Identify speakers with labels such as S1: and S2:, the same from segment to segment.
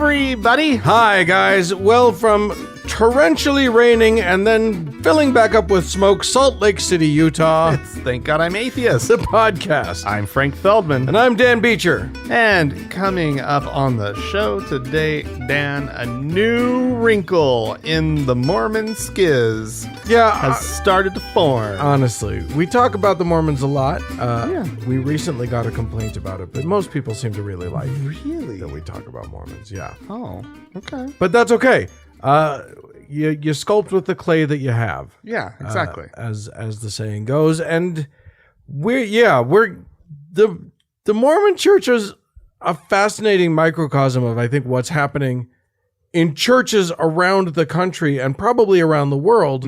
S1: everybody.
S2: Hi, guys. Well, from torrentially raining and then filling back up with smoke, Salt Lake City, Utah.
S1: It's Thank God I'm Atheist.
S2: The podcast.
S1: I'm Frank Feldman.
S2: And I'm Dan Beecher.
S1: And coming up on the show today, Dan, a new wrinkle in the Mormon schiz has started to form.
S2: Honestly, we talk about the Mormons a lot.
S1: Yeah.
S2: We recently got a complaint about it, but most people seem to really like
S1: Really?
S2: that we talk about Mormons. Yeah.
S1: Oh, okay.
S2: But that's okay. You sculpt with the clay that you have.
S1: Yeah, exactly.
S2: As the saying goes. And the Mormon Church is a fascinating microcosm of, I think, what's happening in churches around the country and probably around the world.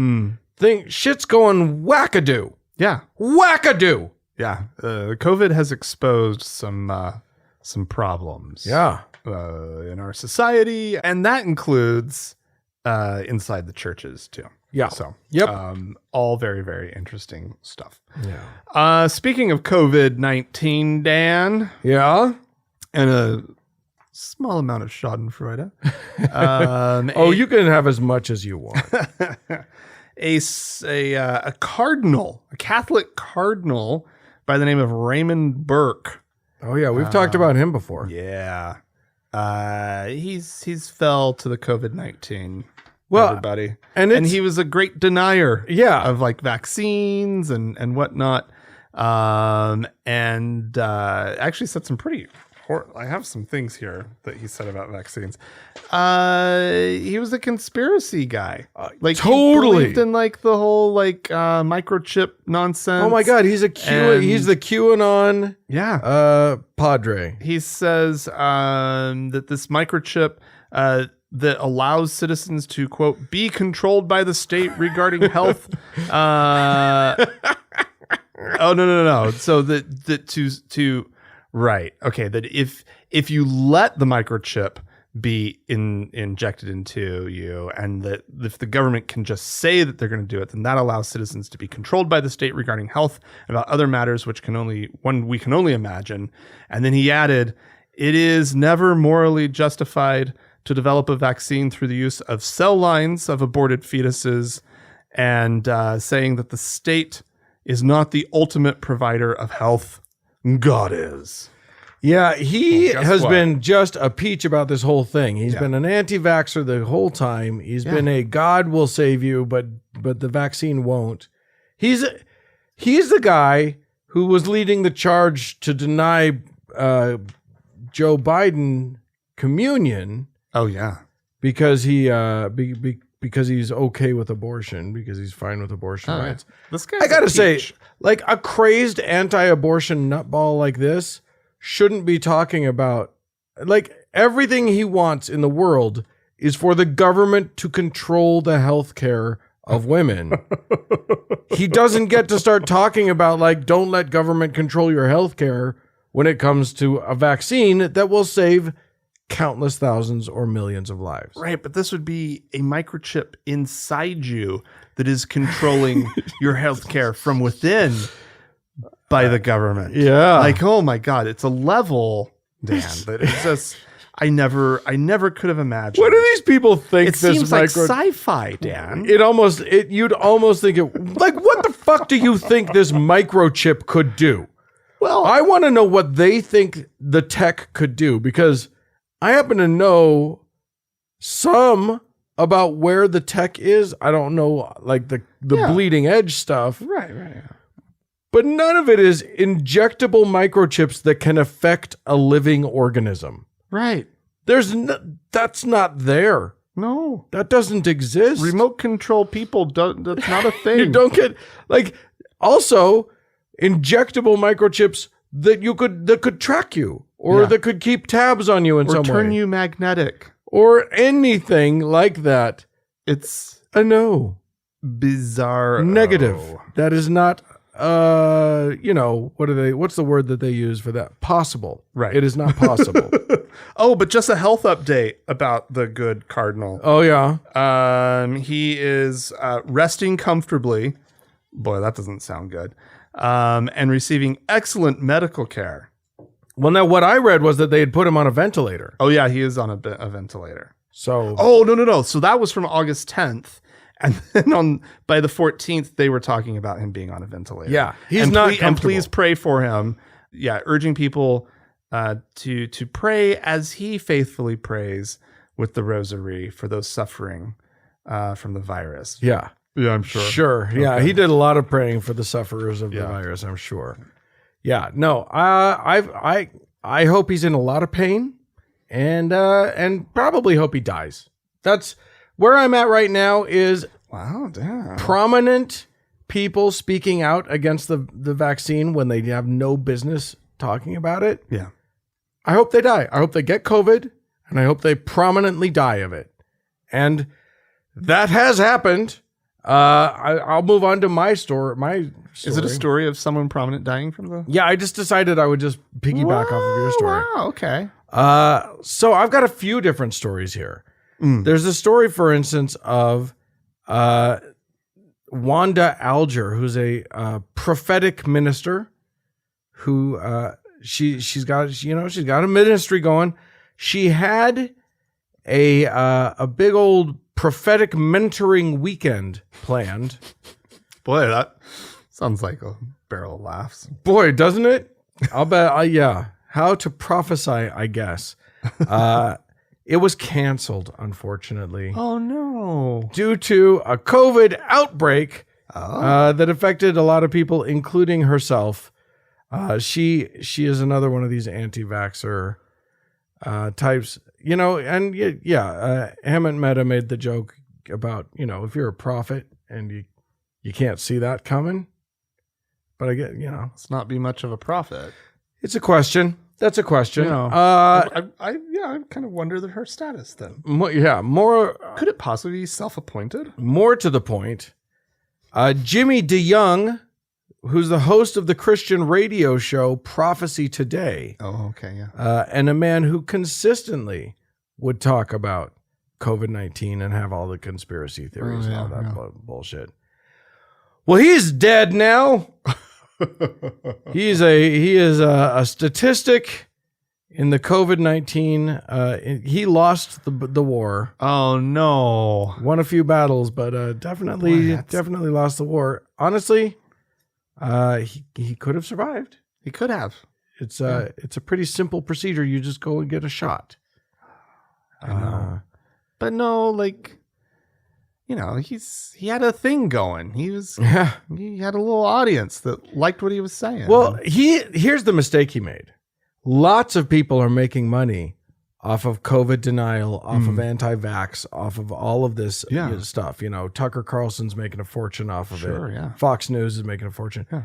S2: Shit's going wackadoo.
S1: Yeah.
S2: Wackadoo.
S1: Yeah. COVID has exposed some problems.
S2: Yeah.
S1: In our society, and that includes inside the churches too.
S2: Yeah.
S1: So,
S2: yep.
S1: All very, very interesting stuff.
S2: Yeah.
S1: Speaking of COVID-19, Dan.
S2: Yeah.
S1: And a small amount of Schadenfreude.
S2: You can have as much as you want.
S1: A cardinal, a Catholic cardinal by the name of Raymond Burke.
S2: Oh yeah, we've talked about him before.
S1: Yeah. He's fell to the COVID-19.
S2: Well,
S1: everybody,
S2: and
S1: he was a great denier.
S2: Yeah.
S1: Of like vaccines and whatnot. Actually said some pretty. I have some things here that he said about vaccines. He was a conspiracy guy. Like
S2: totally
S1: he believed in like the whole like microchip nonsense.
S2: Oh my God, he's the QAnon.
S1: Yeah.
S2: Padre.
S1: He says that this microchip that allows citizens to, quote, be controlled by the state regarding health. No. So right. Okay. That if you let the microchip be injected into you, and that if the government can just say that they're going to do it, then that allows citizens to be controlled by the state regarding health about other matters, which we can only imagine. And then he added, it is never morally justified to develop a vaccine through the use of cell lines of aborted fetuses, and saying that the state is not the ultimate provider of health. God is.
S2: Yeah, he has been just a peach about this whole thing. He's been an anti-vaxxer the whole time. He's been a God will save you, but the vaccine won't. He's the guy who was leading the charge to deny Joe Biden communion.
S1: Oh yeah,
S2: because he because he's okay with abortion, because he's fine with abortion rights.
S1: This guy's
S2: I gotta say, like a crazed anti-abortion nutball like this shouldn't be talking about, like, everything he wants in the world is for the government to control the health care of women. He doesn't get to start talking about, like, don't let government control your health care when it comes to a vaccine that will save countless thousands or millions of lives.
S1: Right, but this would be a microchip inside you that is controlling your health care from within by the government.
S2: Yeah.
S1: Like, oh my God, it's a level, Dan, that it's just, I never could have imagined.
S2: What do these people think?
S1: It seems like sci-fi, Dan.
S2: You'd almost think it, like, what the fuck do you think this microchip could do?
S1: Well,
S2: I want to know what they think the tech could do, because I happen to know some about where the tech is. I don't know, like, the bleeding edge stuff.
S1: Right.
S2: But none of it is injectable microchips that can affect a living organism.
S1: Right.
S2: That's not there.
S1: No.
S2: That doesn't exist.
S1: Remote control people that's not a thing.
S2: You don't get, like, also injectable microchips that could track you, or that could keep tabs on you in some way,
S1: or turn you magnetic,
S2: or anything like that.
S1: It's
S2: a no.
S1: Bizarre.
S2: Negative. That is not what's the word that they use for that? Possible.
S1: Right.
S2: It is not possible.
S1: But just a health update about the good cardinal.
S2: Oh yeah.
S1: He is resting comfortably. Boy, that doesn't sound good. And receiving excellent medical care.
S2: Well, now what I read was that they had put him on a ventilator.
S1: Oh yeah, he is on a ventilator.
S2: So
S1: Oh no. So that was from August 10th. And then by the 14th, they were talking about him being on a ventilator.
S2: yeah, he's not comfortable.
S1: And please pray for him. Yeah, urging people to pray as he faithfully prays with the rosary for those suffering from the virus.
S2: Yeah.
S1: Yeah, I'm sure.
S2: Sure. Yeah,
S1: Okay.
S2: he did a lot of praying for the sufferers of the
S1: Yeah.
S2: virus, I'm sure. Yeah, no, I hope he's in a lot of pain and probably hope he dies. That's where I'm at right now is
S1: Wow, damn.
S2: prominent people speaking out against the vaccine when they have no business talking about it.
S1: Yeah.
S2: I hope they die. I hope they get COVID, and I hope they prominently die of it. And that has happened. I'll move on to my story.
S1: Is it a story of someone prominent dying from the?
S2: Yeah, I just decided I would just piggyback off of your story.
S1: Wow, okay.
S2: So I've got a few different stories here. There's a story, for instance, of Wanda Alger, who's a prophetic minister who she's got a ministry going. She had a big old prophetic mentoring weekend planned.
S1: Boy, that sounds like a barrel of laughs.
S2: Boy, doesn't it? I'll bet. Yeah. How to prophesy, I guess. It was canceled, unfortunately,
S1: Oh no.
S2: due to a COVID outbreak that affected a lot of people, including herself. She is another one of these anti-vaxxer types, and Hammond Meta made the joke about, if you're a prophet and you can't see that coming. But I get,
S1: Let's not be much of a prophet.
S2: it's a question. That's a question.
S1: I kind of wonder her status then.
S2: More
S1: Could it possibly be self-appointed?
S2: more to the point. Jimmy DeYoung, who's the host of the Christian radio show Prophecy Today,
S1: Oh, okay, yeah.
S2: and a man who consistently would talk about COVID-19 and have all the conspiracy theories and all that bullshit. Well, he's dead now. He is a statistic in the COVID-19. He lost the war.
S1: Oh no.
S2: Won a few battles, but definitely lost the war. Honestly, he could have survived.
S1: He could have.
S2: It's a pretty simple procedure. You just go and get a shot.
S1: I know. But no, he had a thing going. He had a little audience that liked what he was saying.
S2: Well, here's the mistake he made. Lots of people are making money off of COVID denial, off of anti-vax, off of all of this stuff. Tucker Carlson's making a fortune off of it.
S1: Yeah.
S2: Fox News is making a fortune.
S1: Yeah.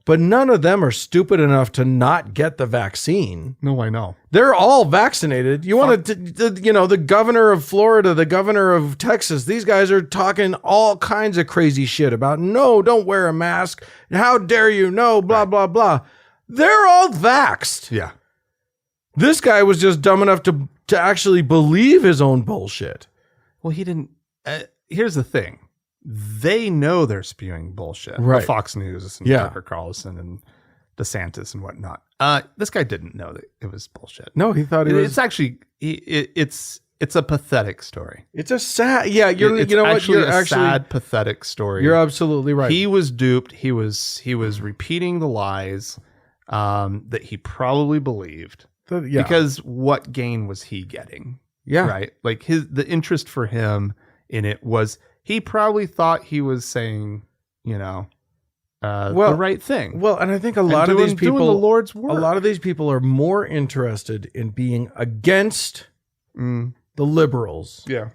S2: But none of them are stupid enough to not get the vaccine.
S1: No, I know.
S2: They're all vaccinated. You want to, the governor of Florida, the governor of Texas, these guys are talking all kinds of crazy shit about, no, don't wear a mask. How dare you? No, blah, blah, blah. They're all vaxxed.
S1: Yeah.
S2: This guy was just dumb enough to actually believe his own bullshit.
S1: Well, he didn't. Here's the thing. They know they're spewing bullshit.
S2: Right.
S1: Fox News and
S2: Yeah.
S1: Tucker Carlson and DeSantis and whatnot. This guy didn't know that it was bullshit.
S2: No, he thought
S1: It's actually it's a pathetic story.
S2: It's a sad. Yeah,
S1: It's
S2: you know what?
S1: actually
S2: You're
S1: a
S2: actually
S1: sad, pathetic story.
S2: You're absolutely right.
S1: He was duped. He was repeating the lies that he probably believed. Because what gain was he getting?
S2: Yeah.
S1: Right. Like the interest for him in it was he probably thought he was saying, the right thing.
S2: Well, and I think a lot of these people,
S1: doing the Lord's work.
S2: a lot of these people are more interested in being against the liberals
S1: Yeah.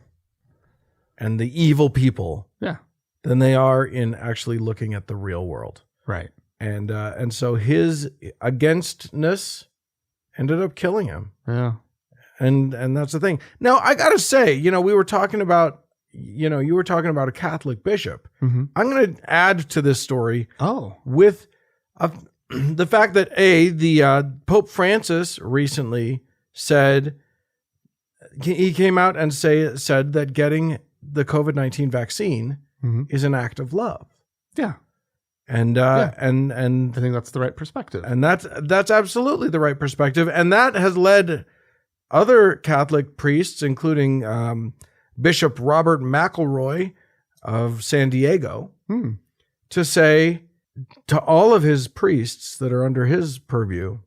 S2: and the evil people
S1: Yeah.
S2: than they are in actually looking at the real world.
S1: Right.
S2: And so his againstness ended up killing him.
S1: Yeah.
S2: And that's the thing. Now, I got to say, we were talking about, you were talking about a Catholic bishop.
S1: Mm-hmm.
S2: I'm going to add to this story
S1: Oh.
S2: with the fact that the Pope Francis recently said, he came out and said that getting the COVID-19 vaccine is an act of love.
S1: Yeah.
S2: And
S1: I think that's the right perspective.
S2: and that's absolutely the right perspective. And that has led other Catholic priests, including Bishop Robert McElroy of San Diego, to say to all of his priests that are under his purview,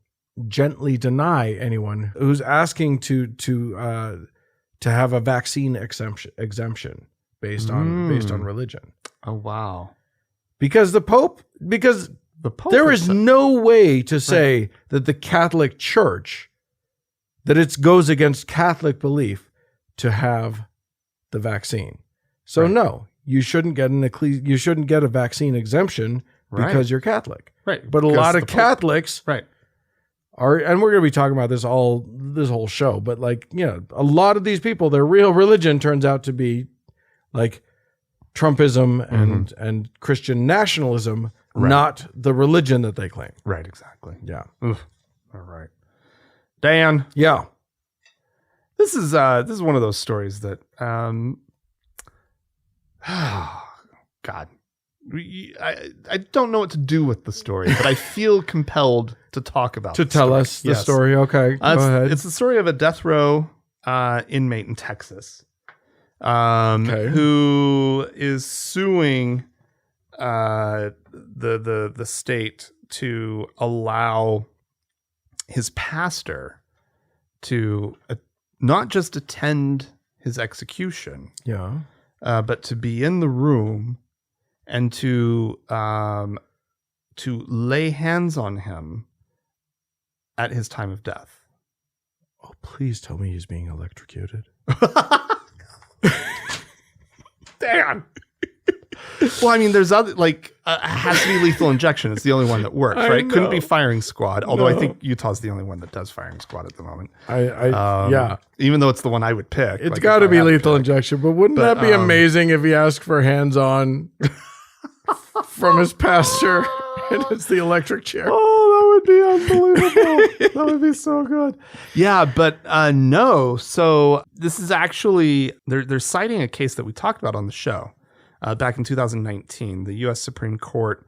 S2: gently deny anyone who's asking to have a vaccine exemption based on religion.
S1: Oh wow!
S2: Because the Pope there is no way to say that the Catholic Church, that it goes against Catholic belief to have the vaccine. So no, you shouldn't get a vaccine exemption because you're Catholic.
S1: Right.
S2: But a lot of Catholics are, and we're going to be talking about this whole show, but like, you know, a lot of these people, their real religion turns out to be like Trumpism and Christian nationalism, not the religion that they claim.
S1: Right, exactly.
S2: Yeah.
S1: Oof. All right. Dan.
S2: Yeah.
S1: This is one of those stories that God. I don't know what to do with the story, but I feel compelled to talk about
S2: to tell
S1: story.
S2: us the story. Okay. Go ahead.
S1: It's the story of a death row inmate in Texas who is suing the state to allow his pastor to not just attend his execution, but to be in the room and to lay hands on him at his time of death.
S2: Oh, please tell me he's being electrocuted.
S1: Dan. Well, I mean, there's other, like, it has to be lethal injection. It's the only one that works, right? Couldn't be firing squad, although I think Utah's the only one that does firing squad at the moment. Even though it's the one I would pick.
S2: It's got to be lethal injection, but wouldn't that be amazing if he asked for hands-on from his pastor and it's the electric chair?
S1: Oh, that would be unbelievable. That would be so good. Yeah, but no. So this is actually, they're citing a case that we talked about on the show. Back in 2019, the U.S. Supreme Court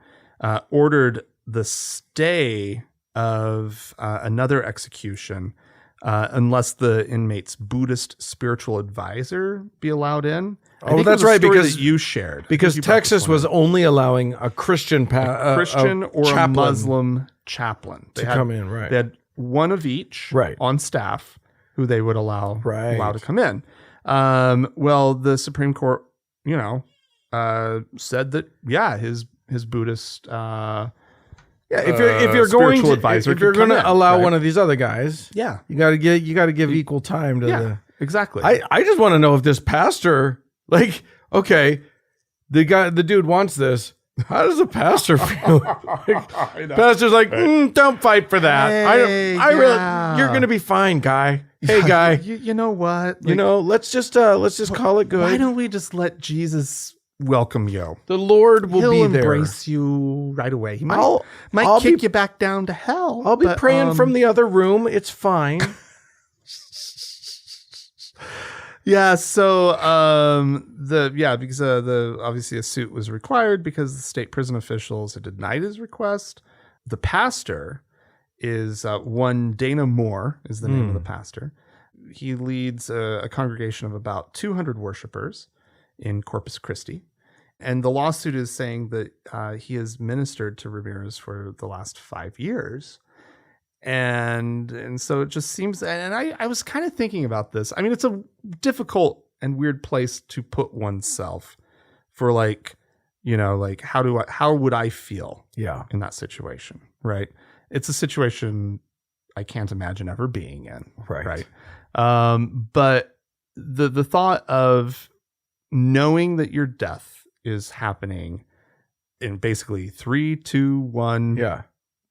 S1: ordered the stay of another execution unless the inmate's Buddhist spiritual advisor be allowed in.
S2: Oh, that's right, because
S1: you shared.
S2: Because Texas was only allowing a Christian
S1: or a Muslim chaplain
S2: to come in, right?
S1: They had one of each on staff who they would allow to come in. Well, the Supreme Court, said that his Buddhist
S2: if you're going to allow one of these other guys, you got to give equal time to the
S1: exactly.
S2: I just want to know if this pastor, like, okay, the dude wants this. How does the pastor feel? Pastor's like, don't fight for that.
S1: Hey,
S2: really, you're gonna be fine, guy. Hey, guy.
S1: You know what?
S2: Let's just call it good.
S1: Why don't we just let Jesus welcome you?
S2: The Lord will be there.
S1: He'll embrace you right away. He might kick you back down to hell.
S2: I'll be praying from the other room. It's fine.
S1: Yeah. So, because obviously a suit was required because the state prison officials had denied his request. The pastor is one Dana Moore is the name of the pastor. He leads a congregation of about 200 worshipers in Corpus Christi. And the lawsuit is saying that he has ministered to Ramirez for the last 5 years. And so it just seems, and I was kind of thinking about this. I mean, it's a difficult and weird place to put oneself for how would I feel in that situation, right? It's a situation I can't imagine ever being in, right? But the thought of knowing that your death is happening in basically 3, 2, 1,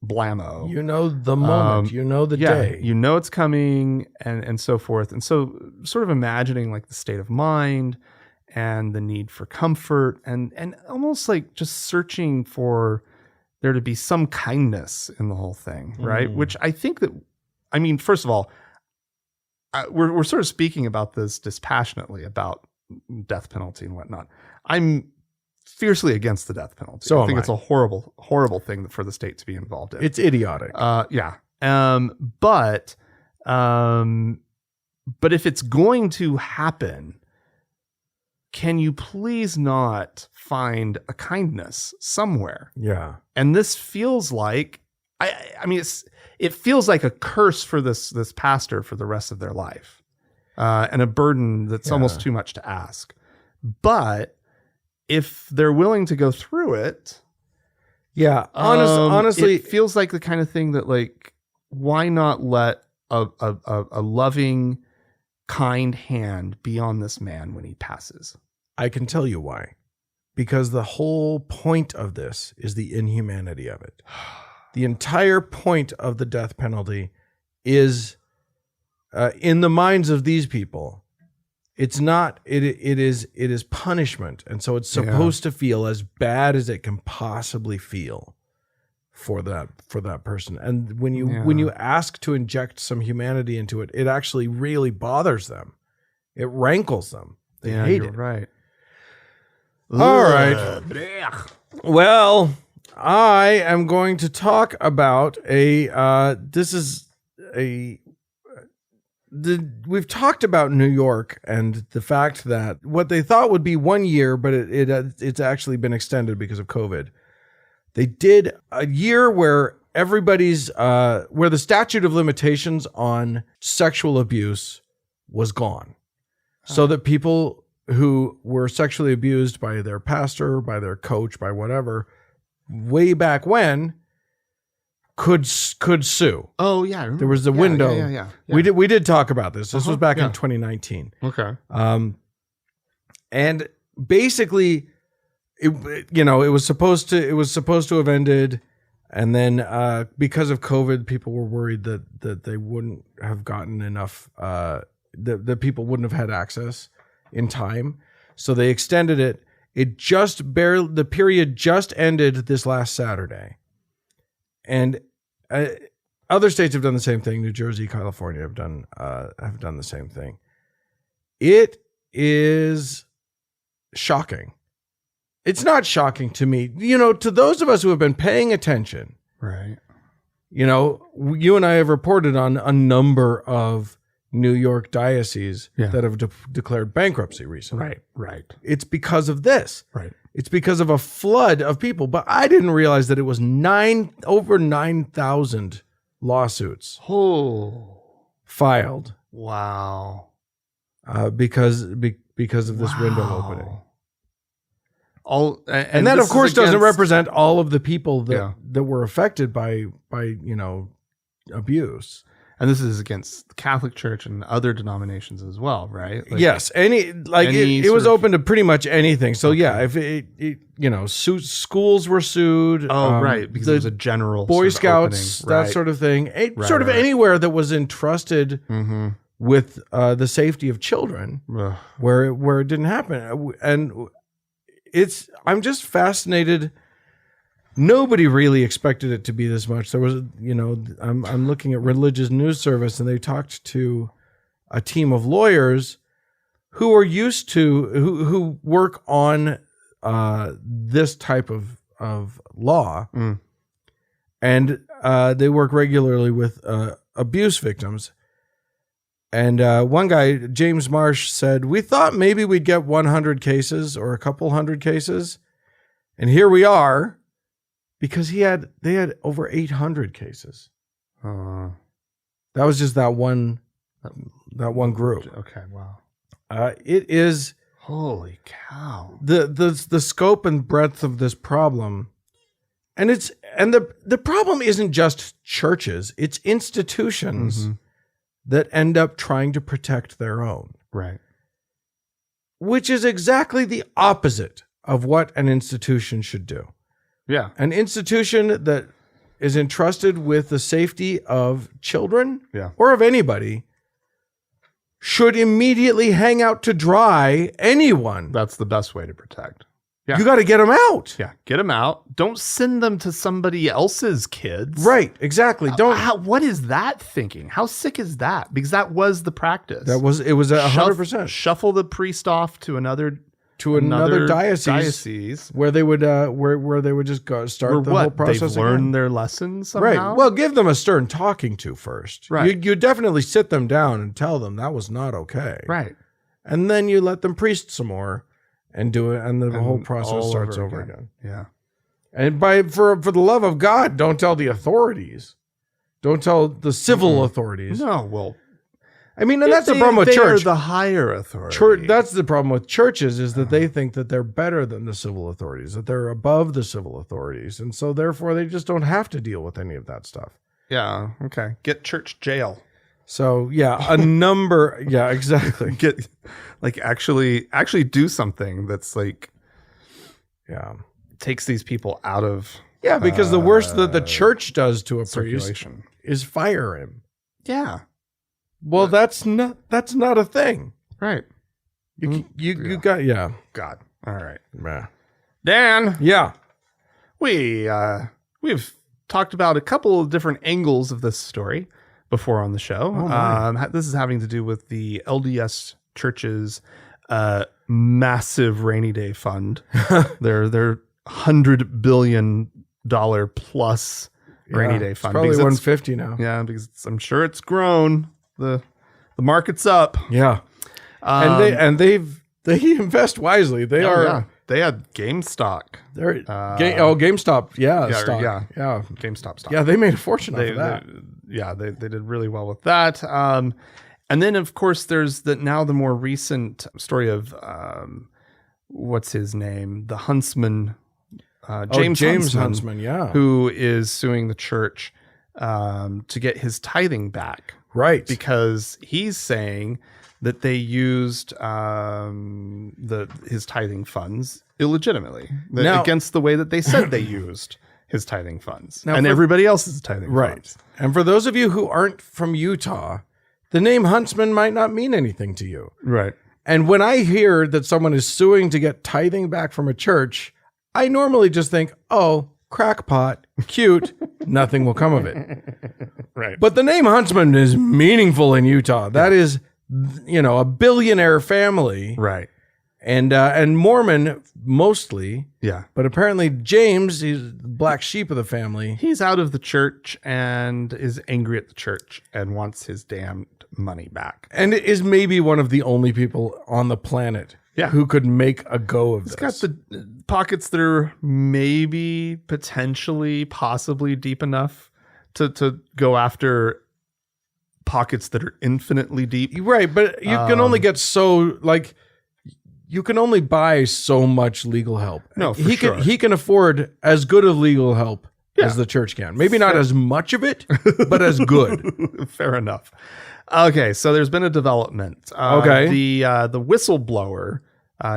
S1: blammo.
S2: The moment, the day.
S1: It's coming and so forth. And so sort of imagining like the state of mind and the need for comfort and almost like just searching for there to be some kindness in the whole thing, right? Which I think that, I mean, first of all, we're sort of speaking about this dispassionately about death penalty and whatnot. I'm fiercely against the death penalty.
S2: So
S1: I think
S2: am
S1: it's a horrible, horrible thing for the state to be involved in.
S2: It's idiotic.
S1: Yeah. But if it's going to happen, can you please not find a kindness somewhere?
S2: Yeah.
S1: And this feels like, I mean, it feels like a curse for this pastor for the rest of their life, and a burden that's almost too much to ask. But if they're willing to go through it,
S2: honestly,
S1: it feels like the kind of thing that, like, why not let a loving, kind hand be on this man when he passes?
S2: I can tell you why. Because the whole point of this is the inhumanity of it. The entire point of the death penalty is, in the minds of these people, it's not. It is punishment, and so it's supposed to feel as bad as it can possibly feel for that person. And when you ask to inject some humanity into it, it actually really bothers them. It rankles them. They hate it.
S1: Right.
S2: All right. Well, I am going to talk about we've talked about New York and the fact that what they thought would be 1 year, but it's actually been extended because of COVID. They did a year where where the statute of limitations on sexual abuse was gone. So that people who were sexually abused by their pastor, by their coach, by whatever, way back when, could sue.
S1: Oh yeah,
S2: there was a window.
S1: Yeah.
S2: We did talk about this. This was back in 2019.
S1: Okay.
S2: And basically, it was supposed to have ended, and then because of COVID, people were worried that they wouldn't have gotten enough. That people wouldn't have had access in time, so they extended it. The period just ended this last Saturday, and other states have done the same thing. New Jersey, California have done the same thing. It is shocking. It's not shocking to me, to those of us who have been paying attention.
S1: Right.
S2: You and I have reported on a number of New York dioceses that have declared bankruptcy recently.
S1: Right.
S2: It's because of this.
S1: Right.
S2: It's because of a flood of people. But I didn't realize that it was over 9,000 lawsuits filed.
S1: Wow.
S2: Because of this window opening.
S1: And
S2: that, of course, doesn't represent all of the people that were affected by abuse.
S1: And this is against the Catholic Church and other denominations as well, right?
S2: Yes, it was open to pretty much anything. So if schools were sued.
S1: Oh, right, because it was a general
S2: Boy Scouts, that sort of thing. Anywhere that was entrusted with the safety of children, where it didn't happen, and I'm just fascinated. Nobody really expected it to be this much. There was, I'm looking at Religious News Service, and they talked to a team of lawyers who are used to, who work on this type of law. And they work regularly with abuse victims. And one guy, James Marsh, said, "We thought maybe we'd get 100 cases or a couple hundred cases. And here we are." Because they had over 800 cases. That was just that one group.
S1: Okay, wow.
S2: It is,
S1: holy cow.
S2: The scope and breadth of this problem, and the problem isn't just churches; it's institutions that end up trying to protect their own.
S1: Right.
S2: Which is exactly the opposite of what an institution should do.
S1: Yeah.
S2: An institution that is entrusted with the safety of children or of anybody should immediately hang out to dry anyone.
S1: That's the best way to protect. Yeah.
S2: You got to get them out.
S1: Yeah. Get them out. Don't send them to somebody else's kids.
S2: Right. Exactly.
S1: What is that thinking? How sick is that? Because that was the practice.
S2: It was 100%.
S1: Shuffle the priest off to another
S2: to another diocese where they would where they would just go start the whole process.
S1: They've learned their lessons somehow?
S2: Right. Well, give them a stern talking to first.
S1: Right.
S2: You definitely sit them down and tell them that was not okay.
S1: Right.
S2: And then you let them priest some more and do it, and the whole process starts over again.
S1: Yeah.
S2: And for the love of God, don't tell the authorities. Don't tell the civil authorities.
S1: No, well,
S2: I mean, and that's the problem with church.
S1: They're the higher authority.
S2: That's the problem with churches, is that they think that they're better than the civil authorities, that they're above the civil authorities. And so therefore they just don't have to deal with any of that stuff.
S1: Yeah. Okay. Get church jail.
S2: So yeah, yeah, exactly.
S1: Get actually do something that's
S2: yeah,
S1: takes these people out of
S2: because the worst that the church does to a priest is fire him.
S1: Yeah.
S2: Well, that's not a thing.
S1: Right.
S2: You got
S1: God. All right.
S2: Yeah.
S1: Dan.
S2: Yeah.
S1: We've talked about a couple of different angles of this story before on the show. This is having to do with the LDS Church's massive rainy day fund. their $100 billion plus rainy day fund.
S2: It's probably 150 now.
S1: Yeah, because I'm sure it's grown. The market's up.
S2: Yeah. And they invest wisely. They
S1: had GameStop.
S2: GameStop. Yeah. Stock.
S1: Yeah.
S2: GameStop stock.
S1: Yeah,
S2: they made a fortune off of that.
S1: They did really well with that. And then of course there's the more recent story of what's his name? The Huntsman, James Huntsman, who is suing the church to get his tithing back.
S2: Right.
S1: Because he's saying that they used his tithing funds illegitimately against the way that they said they used his tithing funds and everybody else's tithing funds.
S2: And for those of you who aren't from Utah, the name Huntsman might not mean anything to you.
S1: Right.
S2: And when I hear that someone is suing to get tithing back from a church, I normally just think, oh, crackpot, cute, nothing will come of it.
S1: Right.
S2: But the name Huntsman is meaningful in Utah. That is, a billionaire family.
S1: Right.
S2: And Mormon mostly.
S1: Yeah.
S2: But apparently James, he's the black sheep of the family.
S1: He's out of the church and is angry at the church and wants his damned money back.
S2: And is maybe one of the only people on the planet who could make a go of this.
S1: He's got the pockets that are maybe, potentially, possibly deep enough to go after pockets that are infinitely deep.
S2: Right, but you can only get you can only buy so much legal help.
S1: No,
S2: he can afford as good of legal help as the church can. Maybe not as much of it, but as good.
S1: Fair enough. Okay, so there's been a development. The whistleblower,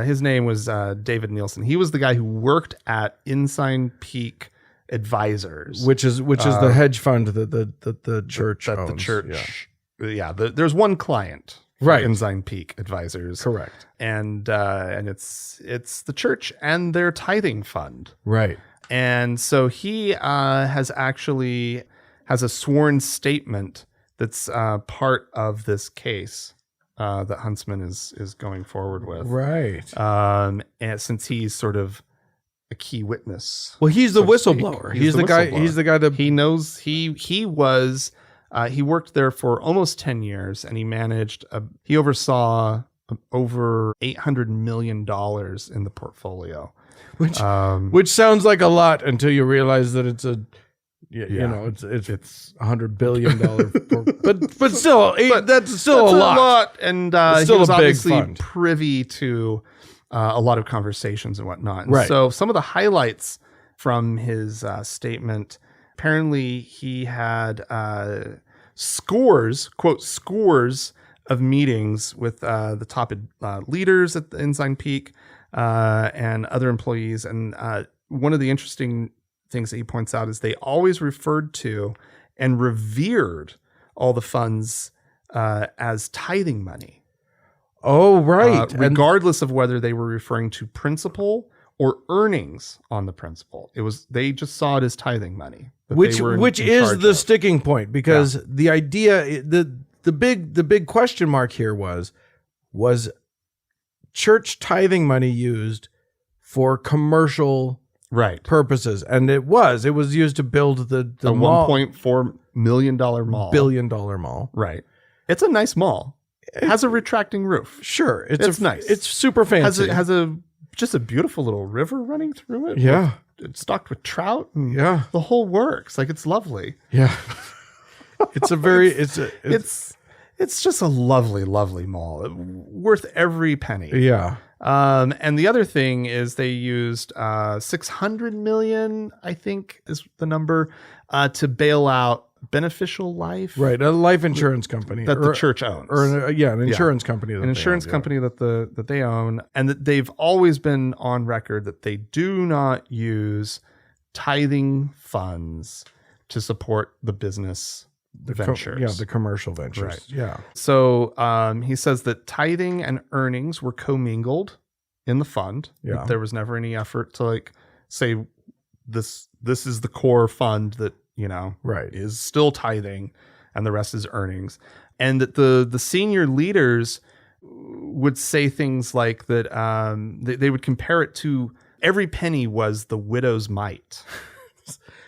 S1: his name was David Nielsen. He was the guy who worked at Ensign Peak Advisors,
S2: which is the hedge fund that the church owns.
S1: The church, there's one client,
S2: right?
S1: Ensign Peak Advisors,
S2: correct.
S1: And it's the church and their tithing fund,
S2: right?
S1: And so he has a sworn statement that's part of this case that Huntsman is going forward with,
S2: right?
S1: And since he's sort of a key witness,
S2: well, he's the whistleblower. He's the guy. He's the guy that
S1: he knows. He worked there for almost 10 years, and he oversaw over $800 million in the portfolio,
S2: which sounds like a lot until you realize that it's it's $100 billion, but still, that's still a lot.
S1: And
S2: he was
S1: obviously privy to a lot of conversations and whatnot. And so some of the highlights from his statement, apparently he had scores of meetings with the top leaders at the Ensign Peak and other employees. And one of the interesting things that he points out is they always referred to and revered all the funds as tithing money.
S2: Oh, right.
S1: Regardless of whether they were referring to principal or earnings on the principal. They just saw it as tithing money.
S2: Which is the sticking point, because the idea, the big question mark here was church tithing money used for commercial
S1: Right.
S2: purposes, and it was used to build the mall,
S1: $1.4 million mall.
S2: $1 billion mall.
S1: Right. It's a nice mall. It has a retracting roof.
S2: Sure,
S1: It's nice.
S2: It's super fancy.
S1: Has just a beautiful little river running through it.
S2: Yeah.
S1: It's stocked with trout. And
S2: Yeah.
S1: the whole works. Like, it's lovely.
S2: Yeah. It's a very
S1: It's just a lovely, lovely mall. Worth every penny.
S2: yeah.
S1: And the other thing is they used 600 million, I think is the number, to bail out Beneficial Life.
S2: Right, a life insurance company
S1: That the church owns.
S2: or an insurance company.
S1: An insurance company that they own, and that they've always been on record that they do not use tithing funds to support the business ventures.
S2: The commercial ventures.
S1: Right.
S2: Yeah.
S1: So he says that tithing and earnings were commingled in the fund.
S2: Yeah.
S1: That there was never any effort to say this is the core fund that
S2: Right.
S1: is still tithing, and the rest is earnings, and that the senior leaders would say things like that. They would compare it to every penny was the widow's mite.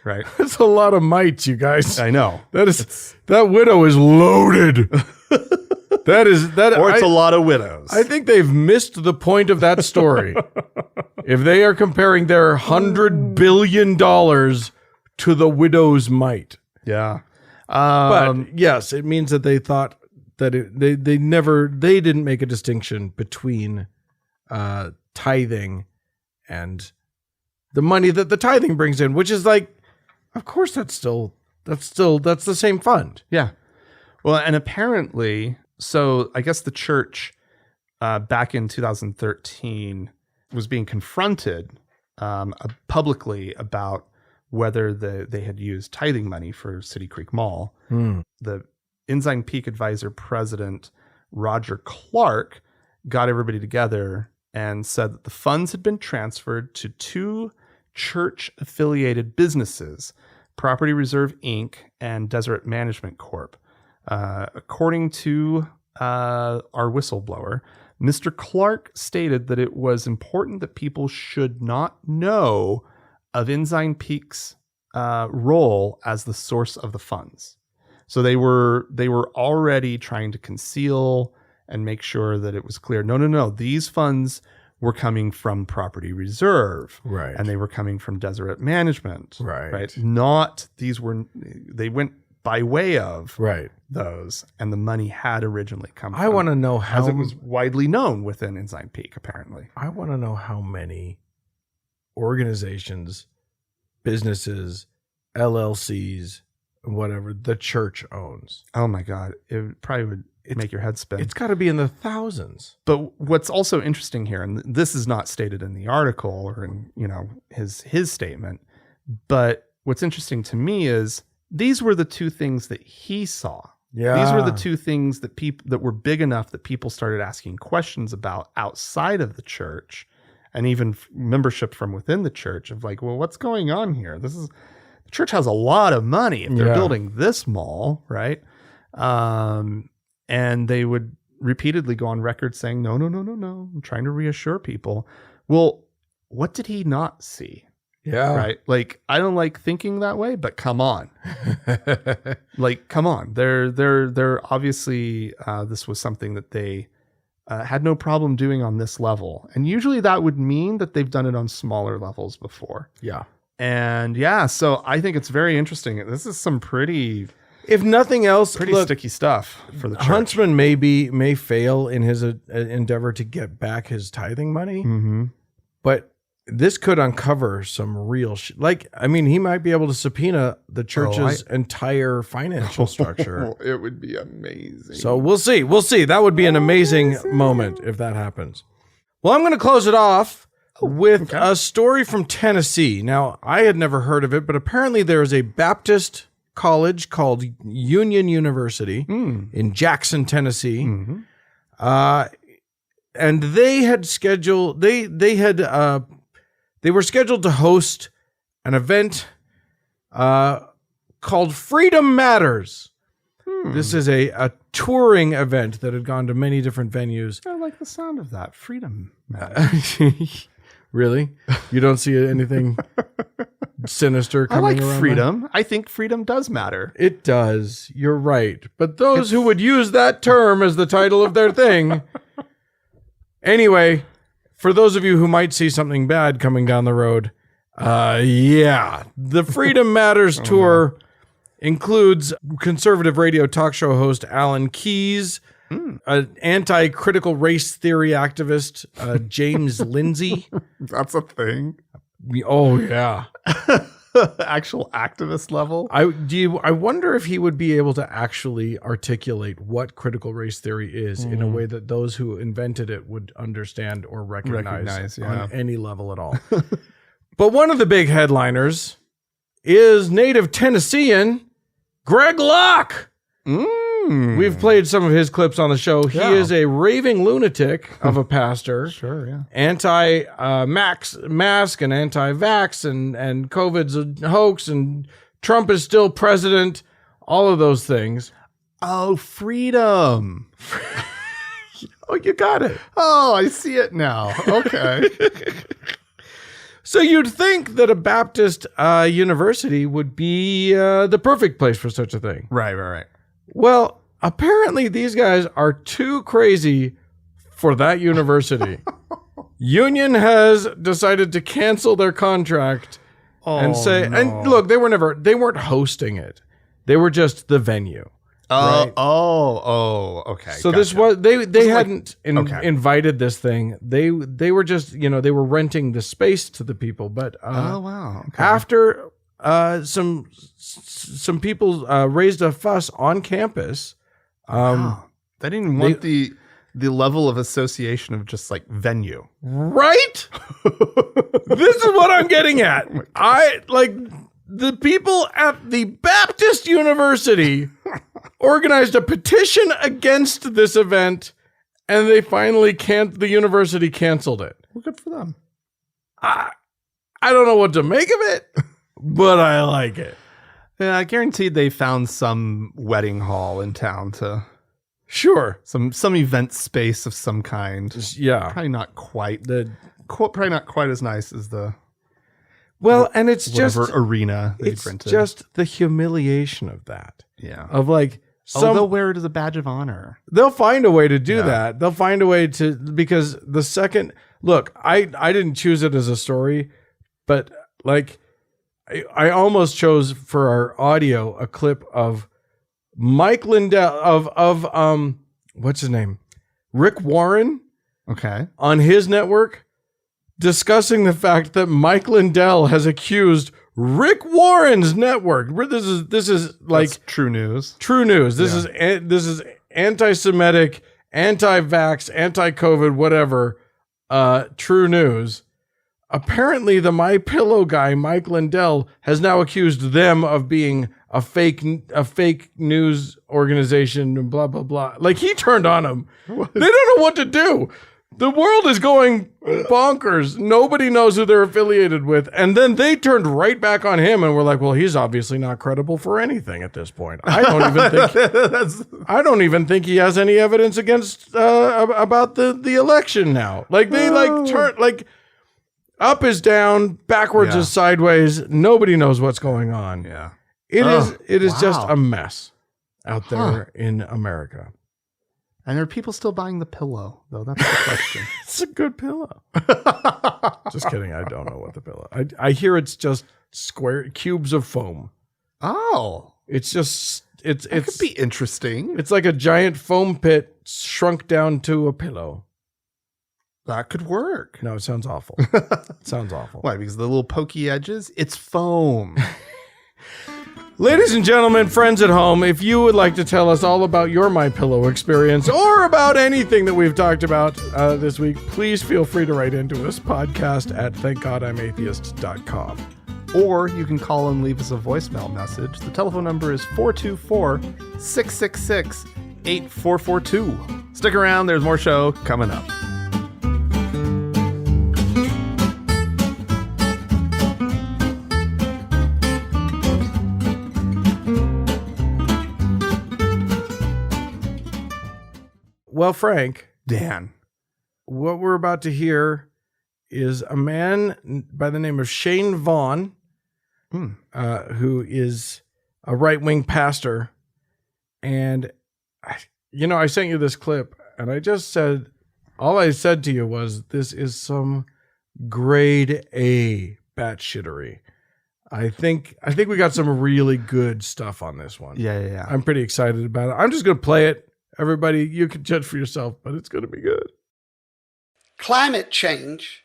S1: Right.
S2: That's a lot of mites, you guys.
S1: I know.
S2: That widow is loaded.
S1: It's a lot of widows.
S2: I think they've missed the point of that story. If they are comparing their $100 billion to the widow's mite.
S1: Yeah.
S2: But yes, it means that they thought that they didn't make a distinction between tithing and the money that the tithing brings in, which is of course that's the same fund.
S1: Yeah. Well, and apparently, so I guess the church back in 2013 was being confronted publicly about whether they had used tithing money for City Creek Mall. The Ensign Peak Advisor president, Roger Clark, got everybody together and said that the funds had been transferred to two church-affiliated businesses, Property Reserve Inc. and Deseret Management Corp. According to our whistleblower, Mr. Clark stated that it was important that people should not know of Ensign Peak's role as the source of the funds. So they were already trying to conceal and make sure that it was clear. No. These funds were coming from Property Reserve,
S2: right?
S1: And they were coming from Deseret Management,
S2: right?
S1: They went by way of
S2: right
S1: those, and the money had originally come.
S2: I want to know how,
S1: as it was widely known within Ensign Peak. Apparently,
S2: I want to know how many organizations, businesses, LLCs, whatever the church owns.
S1: Oh my God, it probably would make your head spin.
S2: It's got to be in the thousands.
S1: But what's also interesting here, and this is not stated in the article or in his statement, but what's interesting to me is these were the two things that he saw.
S2: Yeah,
S1: these were the two things that were big enough that people started asking questions about outside of the church, and even membership from within the church of well, what's going on here? The church has a lot of money if they're building this mall, right? And they would repeatedly go on record saying, no. I'm trying to reassure people. Well, what did he not see?
S2: Yeah.
S1: Right. I don't like thinking that way, but come on. Come on. They're obviously, this was something that they had no problem doing on this level. And usually that would mean that they've done it on smaller levels before.
S2: Yeah.
S1: And so I think it's very interesting. This is some pretty,
S2: if nothing else,
S1: sticky stuff for the church.
S2: Huntsman may fail in his endeavor to get back his tithing money, but this could uncover some real shit. He might be able to subpoena the church's entire financial structure.
S1: It would be amazing.
S2: So we'll see. That would be an amazing moment if that happens. Well, I'm going to close it off with a story from Tennessee. Now, I had never heard of it, but apparently there is a Baptist college called Union University in Jackson, Tennessee. And they had scheduled, they were scheduled to host an event called Freedom Matters. This is a touring event that had gone to many different venues.
S1: I like the sound of that. Freedom.
S2: Really? You don't see anything sinister
S1: I
S2: coming
S1: like
S2: around
S1: freedom. I think freedom does matter.
S2: It does. You're right. But those who would use that term as the title of their thing. Anyway, for those of you who might see something bad coming down the road, the Freedom Matters tour includes conservative radio talk show host Alan Keyes, an anti-critical race theory activist, James Lindsay.
S1: That's a thing.
S2: Oh, yeah.
S1: Actual activist level.
S2: I wonder if he would be able to actually articulate what critical race theory is in a way that those who invented it would understand or recognize on any level at all. But one of the big headliners is native Tennessean Greg Locke. We've played some of his clips on the show. He is a raving lunatic of a pastor.
S1: Sure, yeah.
S2: Anti-mask and anti-vax and COVID's a hoax and Trump is still president. All of those things.
S1: Oh, freedom.
S2: Oh, you got it.
S1: Oh, I see it now. Okay.
S2: So you'd think that a Baptist university would be the perfect place for such a thing.
S1: Right.
S2: Well, apparently these guys are too crazy for that university. Union has decided to cancel their contract and say, and look, they weren't hosting it. They were just the venue. Right?
S1: Okay.
S2: So
S1: gotcha.
S2: this was they hadn't invited this thing. They were just they were renting the space to the people. But after some people raised a fuss on campus,
S1: they didn't want the level of association of just like venue,
S2: right? This is what I'm getting at. The people at the Baptist University organized a petition against this event, and they finally the university canceled it.
S1: Well, good for them.
S2: I don't know what to make of it, but I like it.
S1: Yeah, I guaranteed they found some wedding hall in town to some event space of some kind.
S2: Yeah,
S1: probably not quite probably not quite as nice as the.
S2: Well, and it's just
S1: arena.
S2: It's just the humiliation of that.
S1: Yeah,
S2: of like.
S1: They'll wear it as a badge of honor.
S2: They'll find a way to do that. They'll find a way to, because the second, look, I didn't choose it as a story, but like I almost chose for our audio a clip of Mike Lindell of what's his name? Rick Warren.
S1: Okay. On
S2: his network discussing the fact that Mike Lindell has accused Rick Warren's network. This is like
S1: that's true news.
S2: True news. This is anti-Semitic, anti-vax, anti-COVID, whatever. True news. Apparently, the MyPillow guy, Mike Lindell, has now accused them of being a fake news organization and blah blah blah. Like he turned on them. They don't know what to do. The world is going bonkers. Nobody knows who they're affiliated with. And then they turned right back on him and were like, well, he's obviously not credible for anything at this point. I don't even think he has any evidence against about the election now. Like they turn up is down, backwards is sideways. Nobody knows what's going on.
S1: Yeah.
S2: It is just a mess out there in America.
S1: And are people still buying the pillow, though? That's the question.
S2: It's a good pillow. Just kidding. I don't know what the pillow. I hear it's just square cubes of foam.
S1: Oh.
S2: It's just it
S1: could be interesting.
S2: It's like a giant foam pit shrunk down to a pillow.
S1: That could work.
S2: No, it sounds awful. It sounds awful.
S1: Why? Because of the little pokey edges? It's foam.
S2: Ladies and gentlemen, friends at home, if you would like to tell us all about your MyPillow experience or about anything that we've talked about this week, please feel free to write into us, podcast at thankgodimatheist.com.
S1: Or you can call and leave us a voicemail message. The telephone number is 424-666-8442. Stick around, there's more show coming up.
S2: Well, Frank,
S1: Dan.
S2: what we're about to hear is a man by the name of Shane Vaughn, who is a right-wing pastor. And, I sent you this clip, and I just said, all I said to you was, this is some grade A batshittery. I think we got some really good stuff on this one.
S1: Yeah.
S2: I'm pretty excited about it. I'm just going to play it. Everybody, you can judge for yourself, but it's going to be good.
S3: Climate change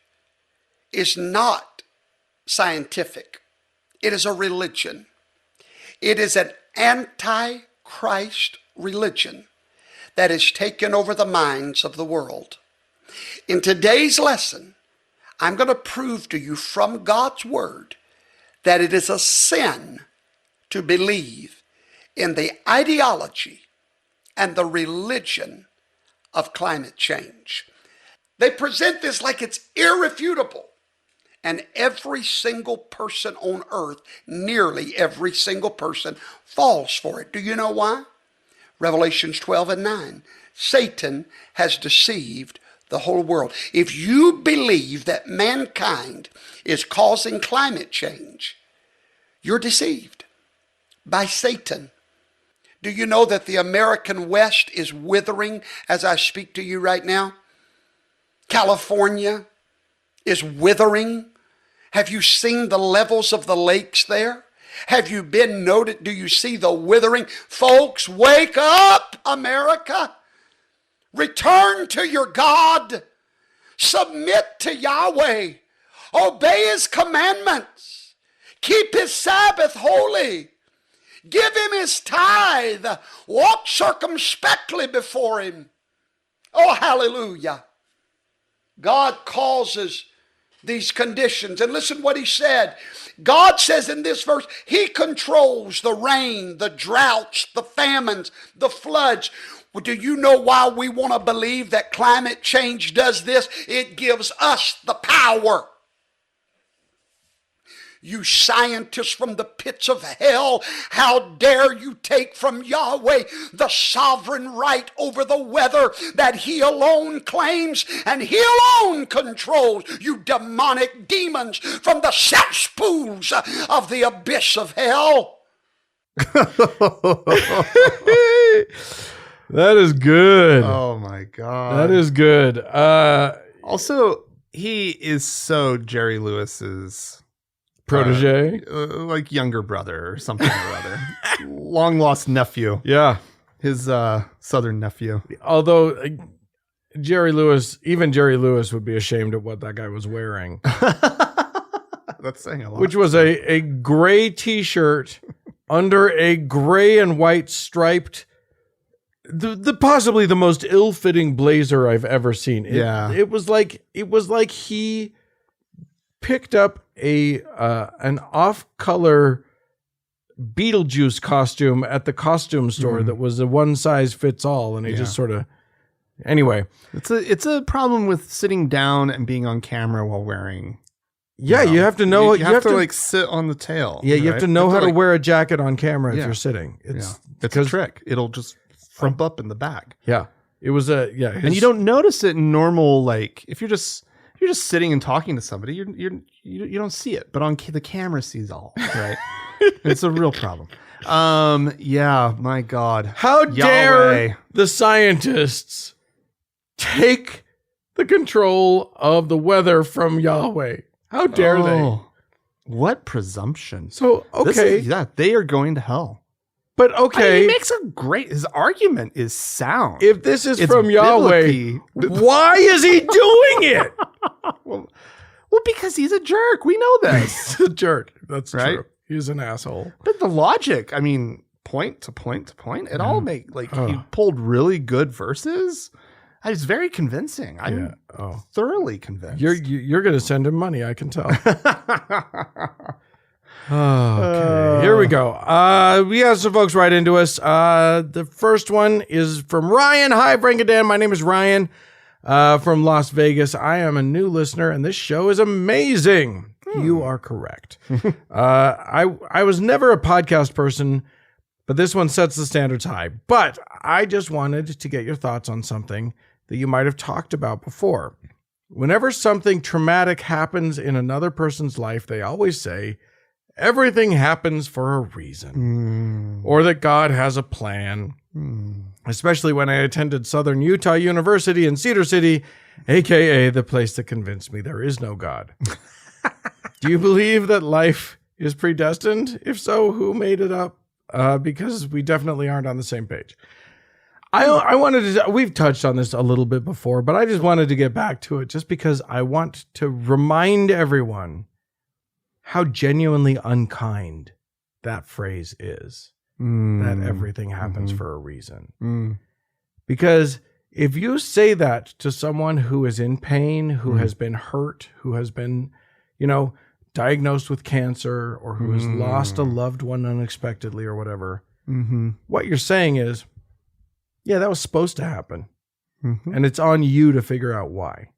S3: is not scientific. It is a religion. It is an anti-Christ religion that has taken over the minds of the world. In today's lesson, I'm going to prove to you from God's word that it is a sin to believe in the ideology and the religion of climate change. They present this like it's irrefutable. And every single person on earth, nearly every single person, falls for it. Do you know why? Revelations 12:9. Satan has deceived the whole world. If you believe that mankind is causing climate change, you're deceived by Satan. Do you know that the American West is withering as I speak to you right now? California is withering. Have you seen the levels of the lakes there? Have you been noted? Do you see the withering? Folks, wake up, America. Return to your God. Submit to Yahweh. Obey his commandments. Keep his Sabbath holy. Give him his tithe. Walk circumspectly before him. Oh, hallelujah. God causes these conditions. And listen what he said. God says in this verse, he controls the rain, the droughts, the famines, the floods. Well, do you know why we want to believe that climate change does this? It gives us the power. You scientists from the pits of hell, how dare you take from Yahweh the sovereign right over the weather that he alone claims and he alone controls, you demonic demons from the cesspools of the abyss of hell.
S2: That is good.
S1: Oh my God.
S2: That is good.
S1: Also, he is so Jerry Lewis's
S2: protege,
S1: like younger brother or something or other. Long lost nephew.
S2: Yeah.
S1: His southern nephew.
S2: Although Jerry Lewis would be ashamed of what that guy was wearing.
S1: That's saying a lot.
S2: Which was a gray t-shirt under a gray and white striped, the possibly the most ill-fitting blazer I've ever seen. It was like he picked up an off-color Beetlejuice costume at the costume store that was a one-size-fits-all, and he just sort of... Anyway.
S1: It's a problem with sitting down and being on camera while wearing...
S2: Yeah, you have to know...
S1: You have to like sit on the tail.
S2: Yeah, you have to know how to wear a jacket on camera if you're sitting.
S1: It's a trick. It'll just frump up in the back.
S2: Yeah. It was
S1: and you don't notice it in normal, like, if you're just sitting and talking to somebody, you don't see it, but on the camera sees all, right? It's a real problem. Yeah, my God.
S2: How dare the scientists take the control of the weather from Yahweh? How dare they?
S1: What presumption.
S2: So, okay.
S1: They are going to hell.
S2: But okay.
S1: He makes his argument is sound.
S2: If this is from Yahweh, why is he doing it?
S1: Well, because he's a jerk. We know this.
S2: He's a jerk. That's
S1: right?
S2: True. He's an asshole.
S1: But the logic, I mean, point to point to point, it all he pulled really good verses. It's very convincing. I'm thoroughly convinced.
S2: You're going to send him money, I can tell. Okay, here we go. We have some folks right into us. The first one is from Ryan. Hi, Frank and Dan. My name is Ryan from Las Vegas. I am a new listener, and this show is amazing. You are correct. I was never a podcast person, But this one sets the standards high. But I just wanted to get your thoughts on something that you might have talked about before. Whenever something traumatic happens in another person's life, they always say, everything happens for a reason, or that God has a plan. Especially when I attended Southern Utah University in Cedar City, aka the place that convinced me there is no God. Do you believe that life is predestined? If so, who made it up? Because we definitely aren't on the same page. I wanted to, we've touched on this a little bit before, but I just wanted to get back to it just because I want to remind everyone how genuinely unkind that phrase is. That everything happens for a reason. Because if you say that to someone who is in pain, who has been hurt, who has been, diagnosed with cancer, or who has lost a loved one unexpectedly or whatever, what you're saying is, yeah, that was supposed to happen. And it's on you to figure out why.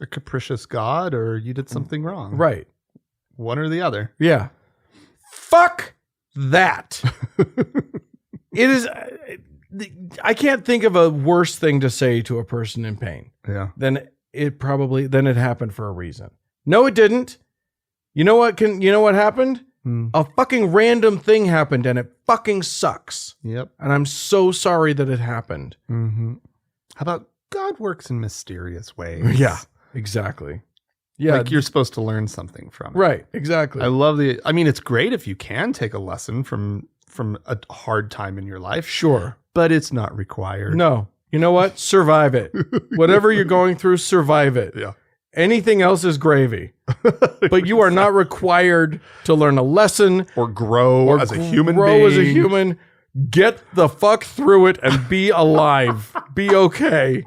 S1: A capricious God, or you did something wrong.
S2: Right.
S1: One or the other.
S2: Yeah. Fuck that. It is. I can't think of a worse thing to say to a person in pain.
S1: Yeah.
S2: Then it happened for a reason. No, it didn't. You know what happened? A fucking random thing happened and it fucking sucks.
S1: Yep.
S2: And I'm so sorry that it happened.
S1: How about God works in mysterious ways?
S2: Yeah, exactly. Yeah.
S1: Like you're supposed to learn something from it.
S2: Right, exactly.
S1: I love it's great if you can take a lesson from a hard time in your life.
S2: Sure.
S1: But it's not required.
S2: No. You know what? Survive it. Whatever you're going through, survive it.
S1: Yeah.
S2: Anything else is gravy. But you are not required to learn a lesson
S1: or grow as a human
S2: grow
S1: being.
S2: as a human. Get the fuck through it and be alive. Be okay.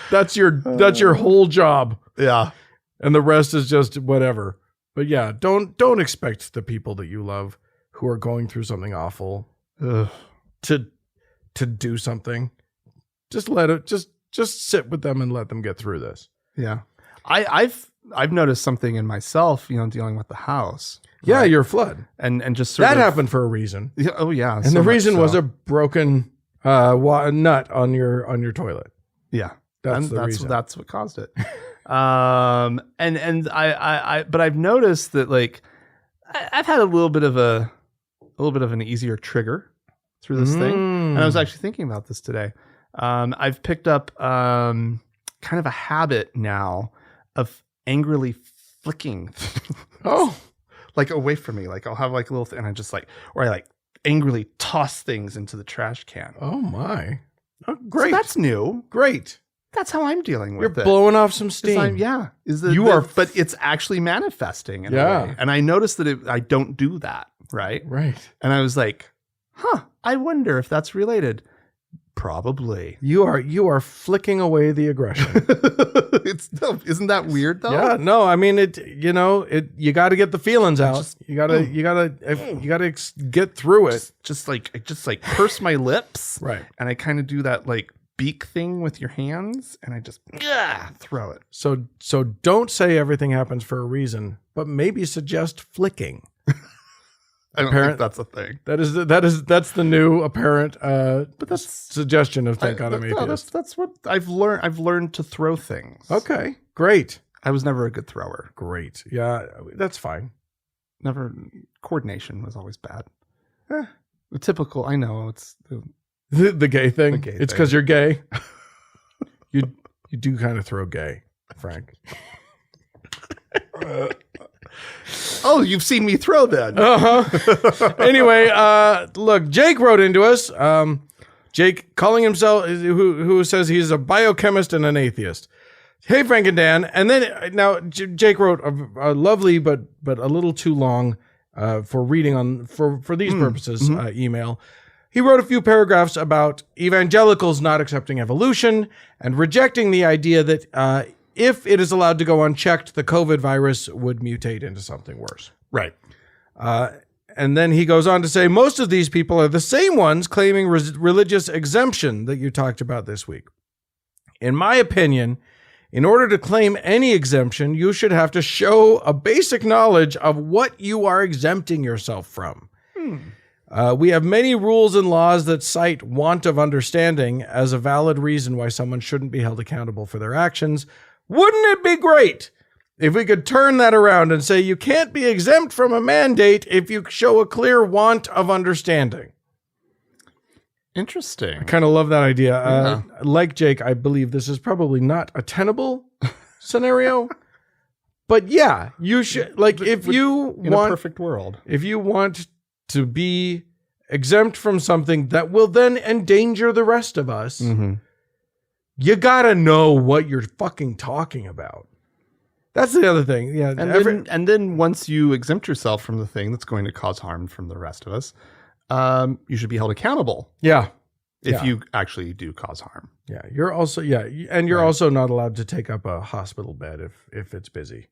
S2: That's your whole job.
S1: Yeah.
S2: And the rest is just whatever. But yeah, don't expect the people that you love who are going through something awful to do something. Just let it just sit with them and let them get through this.
S1: Yeah. I've noticed something in myself, dealing with the house.
S2: Yeah,
S1: right?
S2: your flood.
S1: And just sort
S2: that
S1: of
S2: happened for a reason.
S1: Yeah, oh yeah.
S2: And the reason was a broken nut on your toilet.
S1: Yeah.
S2: That's the reason.
S1: That's what caused it. But I've noticed that like I've had a little bit of an easier trigger through this thing. And I was actually thinking about this today. I've picked up kind of a habit now of angrily flicking things.
S2: Oh,
S1: like away from me. Like I'll have like a little thing and I like angrily toss things into the trash can.
S2: Oh my. Oh, great.
S1: So that's new.
S2: Great.
S1: That's how I'm dealing with it.
S2: You're blowing off some steam.
S1: But it's actually manifesting in a way. And I noticed that I don't do that. Right.
S2: Right.
S1: And I was like, I wonder if that's related. Probably.
S2: You are flicking away the aggression.
S1: Isn't that weird though?
S2: Yeah, no, I mean you got to get the feelings out. You got to get through it.
S1: Just like purse my lips.
S2: Right.
S1: And I kind of do that like beak thing with your hands and I just throw it.
S2: So don't say everything happens for a reason, but maybe suggest flicking.
S1: I don't think that's a thing.
S2: That's the new apparent but that's suggestion of Thank God I'm Atheist.
S1: That's what I've learned. I've learned to throw things.
S2: Okay, great.
S1: I was never a good thrower.
S2: Great. Yeah, that's fine.
S1: Never. Coordination was always bad. The typical. I know it's
S2: the gay thing.
S1: The gay
S2: it's because you're gay. You do kind of throw gay, Frank.
S1: Oh, you've seen me throw then.
S2: Anyway, look, Jake wrote into us. Jake calling himself, who says he's a biochemist and an atheist. Hey, Frank and Dan. And then now Jake wrote a lovely but a little too long for reading for these purposes email. He wrote a few paragraphs about evangelicals not accepting evolution and rejecting the idea that if it is allowed to go unchecked, the COVID virus would mutate into something worse.
S1: Right.
S2: And then he goes on to say, most of these people are the same ones claiming religious exemption that you talked about this week. In my opinion, in order to claim any exemption, you should have to show a basic knowledge of what you are exempting yourself from. We have many rules and laws that cite want of understanding as a valid reason why someone shouldn't be held accountable for their actions. Wouldn't it be great if we could turn that around and say you can't be exempt from a mandate if you show a clear want of understanding?
S1: Interesting.
S2: I kind of love that idea. Like Jake, I believe this is probably not a tenable scenario, but yeah, you should, like, if you
S1: in
S2: want
S1: a perfect world,
S2: if you want to be exempt from something that will then endanger the rest of us, you gotta know what you're fucking talking about. That's the other thing. Yeah.
S1: And then once you exempt yourself from the thing that's going to cause harm from the rest of us, you should be held accountable.
S2: Yeah.
S1: If you actually do cause harm.
S2: Yeah. You're also, and you're also not allowed to take up a hospital bed if it's busy.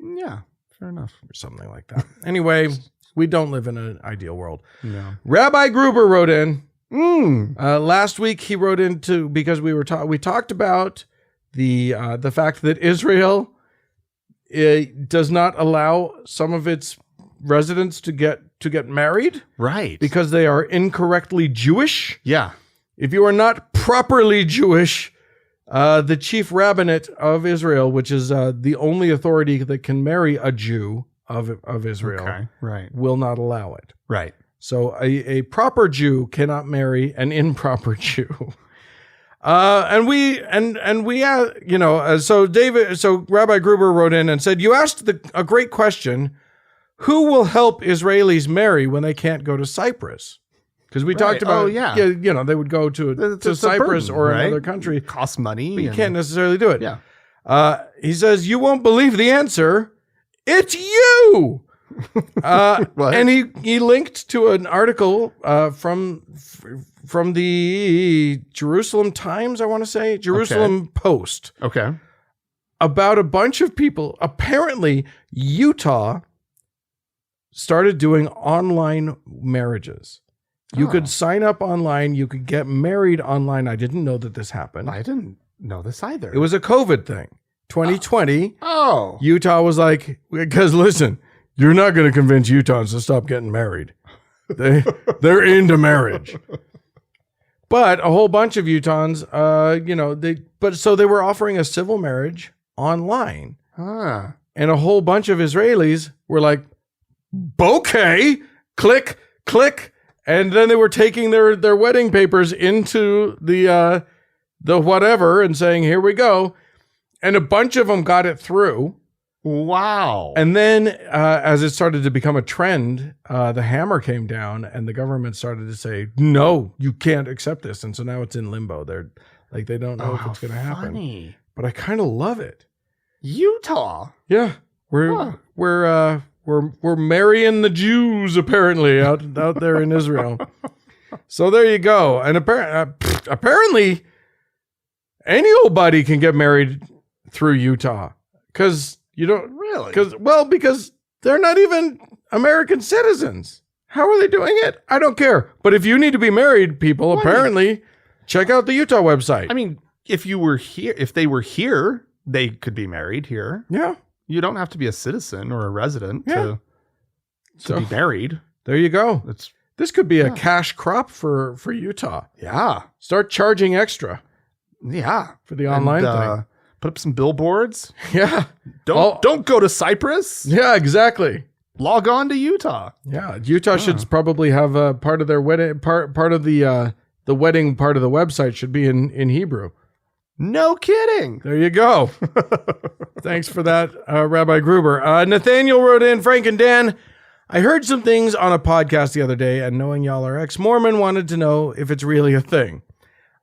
S1: Yeah. Fair enough.
S2: Or something like that. Anyway, we don't live in an ideal world.
S1: No.
S2: Rabbi Gruber wrote in. Last week he wrote into, because we talked about the fact that Israel does not allow some of its residents to get married,
S1: right?
S2: Because they are incorrectly Jewish.
S1: Yeah.
S2: If you are not properly Jewish, the chief rabbinate of Israel, which is the only authority that can marry a Jew of Israel, will not allow it.
S1: Right.
S2: So a proper Jew cannot marry an improper Jew. So Rabbi Gruber wrote in and said, you asked a great question. Who will help Israelis marry when they can't go to Cyprus? Because we talked about, they would go to Cyprus or another country.
S1: It costs money.
S2: But you can't necessarily do it.
S1: Yeah.
S2: He says, you won't believe the answer. It's you. And he linked to an article from the Jerusalem Times, I want to say, Jerusalem Post.
S1: Okay.
S2: About a bunch of people. Apparently, Utah started doing online marriages. You could sign up online. You could get married online. I didn't know that this happened.
S1: I didn't know this either.
S2: It was a COVID thing. 2020.
S1: Oh.
S2: Utah was like, because listen, you're not going to convince Utahns to stop getting married. They're into marriage. But a whole bunch of Utahns, so they were offering a civil marriage online. And a whole bunch of Israelis were like, okay, click, click. And then they were taking their wedding papers into the whatever and saying, here we go. And a bunch of them got it through.
S1: Wow.
S2: And then as it started to become a trend, the hammer came down and the government started to say, no, you can't accept this. And so now it's in limbo. They're like, they don't know if it's going to happen. But I kind of love it.
S1: Utah.
S2: Yeah. We're marrying the Jews apparently out there in Israel. So there you go. And apparently any old buddy can get married through Utah. Because you don't
S1: really,
S2: because they're not even American citizens. How are they doing it? I don't care. But if you need to be married, people, apparently, check out the Utah website.
S1: I mean, if they were here, they could be married here.
S2: Yeah.
S1: You don't have to be a citizen or a resident to be married.
S2: There you go. This could be a cash crop for Utah.
S1: Yeah.
S2: Start charging extra.
S1: Yeah.
S2: For the online thing.
S1: Put up some billboards.
S2: Yeah.
S1: Don't go to Cyprus.
S2: Yeah, exactly.
S1: Log on to Utah.
S2: Yeah. Utah should probably have a part of their wedding, part of the wedding part of the website should be in Hebrew.
S1: No kidding.
S2: There you go. Thanks for that, Rabbi Gruber. Nathaniel wrote in, Frank and Dan, I heard some things on a podcast the other day, and knowing y'all are ex-Mormon, wanted to know if it's really a thing.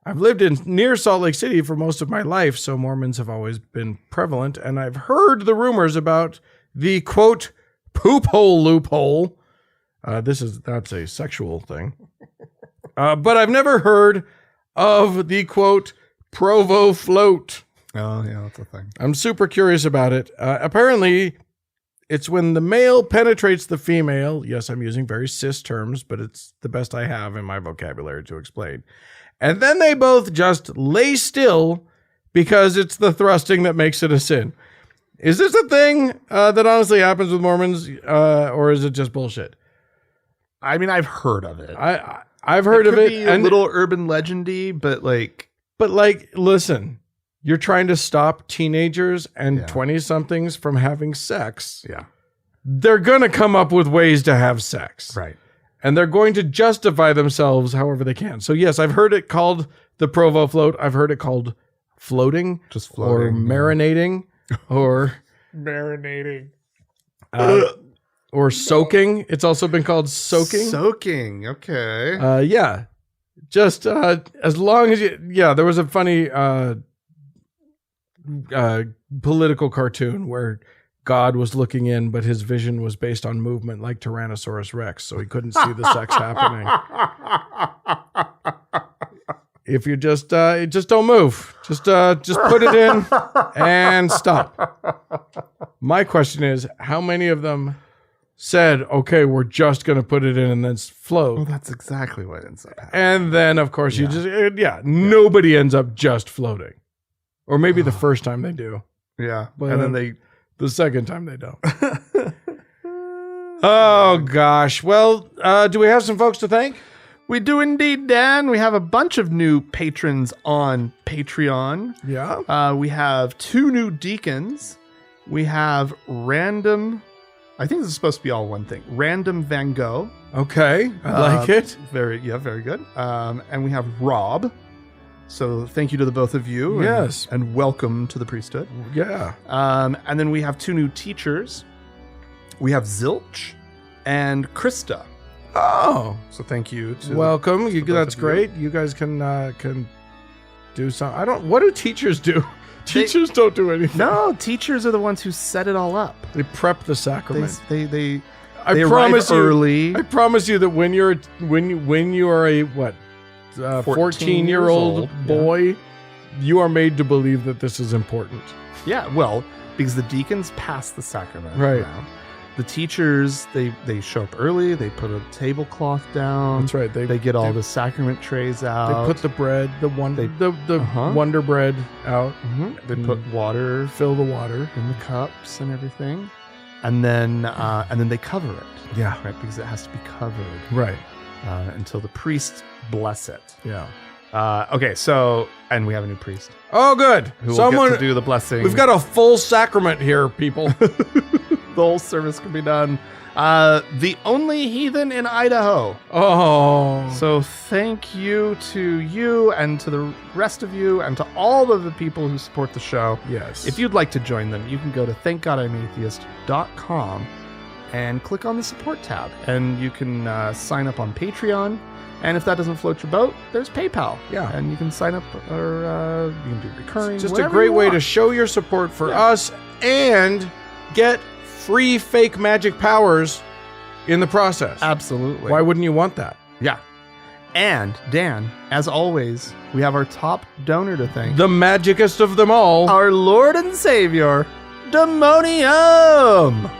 S2: I've lived near Salt Lake City for most of my life, so Mormons have always been prevalent, and I've heard the rumors about the, quote, poop hole loophole. That's a sexual thing. But I've never heard of the, quote, Provo float.
S1: Oh, yeah, that's a thing.
S2: I'm super curious about it. Apparently, it's when the male penetrates the female. Yes, I'm using very cis terms, but it's the best I have in my vocabulary to explain. And then they both just lay still because it's the thrusting that makes it a sin. Is this a thing that honestly happens with Mormons, or is it just bullshit?
S1: I mean, I've heard of it.
S2: I've heard of
S1: could
S2: it.
S1: Be a little urban legendy, but like,
S2: listen, you're trying to stop teenagers and
S1: Yeah.
S2: 20-somethings from having sex.
S1: yeah,
S2: They're going to come up with ways to have sex.
S1: right.
S2: And they're going to justify themselves however they can. So yes, I've heard it called the Provo float. I've heard it called floating.
S1: Just
S2: Or
S1: floating.
S2: marinating. Or
S1: Marinating.
S2: or soaking. It's also been called soaking.
S1: Soaking. Okay.
S2: Yeah. Just as long as there was a funny political cartoon where God was looking in, but his vision was based on movement like Tyrannosaurus Rex, so he couldn't see the sex happening. If you just don't move, just put it in and stop. My question is, how many of them said, "Okay, we're just going to put it in and then float"?
S1: Well, that's exactly what ends up happening.
S2: And then, of course, nobody ends up just floating. Or maybe the first time they do.
S1: Yeah.
S2: But,
S1: and then
S2: the second time they don't. Oh, gosh. Well, do we have some folks to thank?
S1: we do indeed, Dan. We have a bunch of new patrons on Patreon.
S2: Yeah.
S1: We have 2 new deacons. We have Random. I think this is supposed to be all one thing. Random Van Gogh.
S2: Okay. I like it.
S1: Very good. And we have Rob. So thank you to the both of you. and-
S2: Yes.
S1: And welcome to the priesthood.
S2: Yeah.
S1: And then we have 2 new teachers. We have Zilch and Krista.
S2: Oh,
S1: So thank you to
S2: welcome.
S1: to
S2: You.
S1: both
S2: That's
S1: of you.
S2: great. You guys can do something. What do teachers do? Teachers don't do anything.
S1: No, teachers are the ones who set it all up.
S2: They prep the
S1: They
S2: sacrament.
S1: they
S2: I
S1: they
S2: promise
S1: arrive
S2: you.
S1: early.
S2: I promise you that when you are a 14-year-old
S1: years old,
S2: boy, you are made to believe that this is important.
S1: Yeah, well, because the deacons pass the sacrament
S2: Right.
S1: around. The teachers, they show up early. They put a tablecloth down.
S2: That's right.
S1: They get all the sacrament trays out.
S2: They put the bread, the
S1: Uh-huh.
S2: Wonder Bread out.
S1: Mhm. They put water
S2: Fill the water.
S1: in the cups and everything, and then they cover it.
S2: Yeah.
S1: Right, because it has to be covered
S2: Right.
S1: until the priest bless it.
S2: Yeah.
S1: Okay, so and we have a new priest
S2: Oh, good.
S1: who will get to do the blessing.
S2: We've got a full sacrament here, people.
S1: the whole service can be done. The only heathen in Idaho.
S2: Oh.
S1: So thank you to you and to the rest of you and to all of the people who support the show.
S2: Yes.
S1: If you'd like to join them, you can go to thankgodimatheist.com and click on the support tab. And you can sign up on Patreon. And if that doesn't float your boat, there's PayPal.
S2: Yeah.
S1: And you can sign up or you can do recurring.
S2: It's just a
S1: whatever
S2: great
S1: you
S2: way to
S1: want.
S2: show your support for
S1: Yeah.
S2: us and get free fake magic powers in the process.
S1: Absolutely.
S2: Why wouldn't you want that?
S1: Yeah. And Dan, as always, we have our top donor to thank.
S2: The magicest of them all.
S1: Our Lord and Savior, Demonium.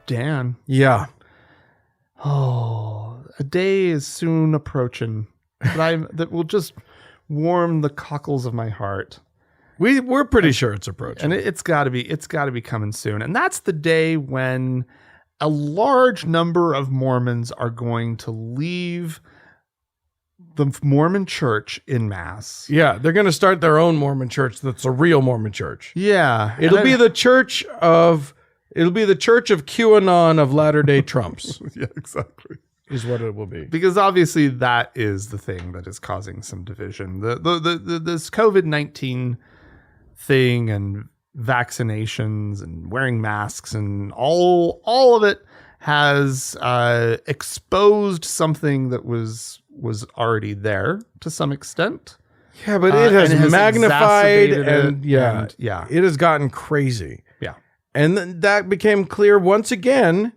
S1: Dan,
S2: Yeah.
S1: oh, a day is soon approaching that will just warm the cockles of my heart.
S2: We're pretty sure it's approaching.
S1: And it's got to be coming soon. And that's the day when a large number of Mormons are going to leave the Mormon church in mass.
S2: Yeah, they're going to start their own Mormon church that's a real Mormon church.
S1: Yeah.
S2: It'll be the church of QAnon of Latter-day Trumps
S1: yeah, exactly.
S2: is what it will be.
S1: Because obviously that is the thing that is causing some division. This COVID-19 thing and vaccinations and wearing masks and all of it has exposed something that was already there to some extent.
S2: Yeah, but it has,
S1: and it has
S2: magnified
S1: exacerbated
S2: and
S1: it,
S2: yeah,
S1: and yeah.
S2: it has gotten crazy.
S1: Yeah.
S2: And that became clear once again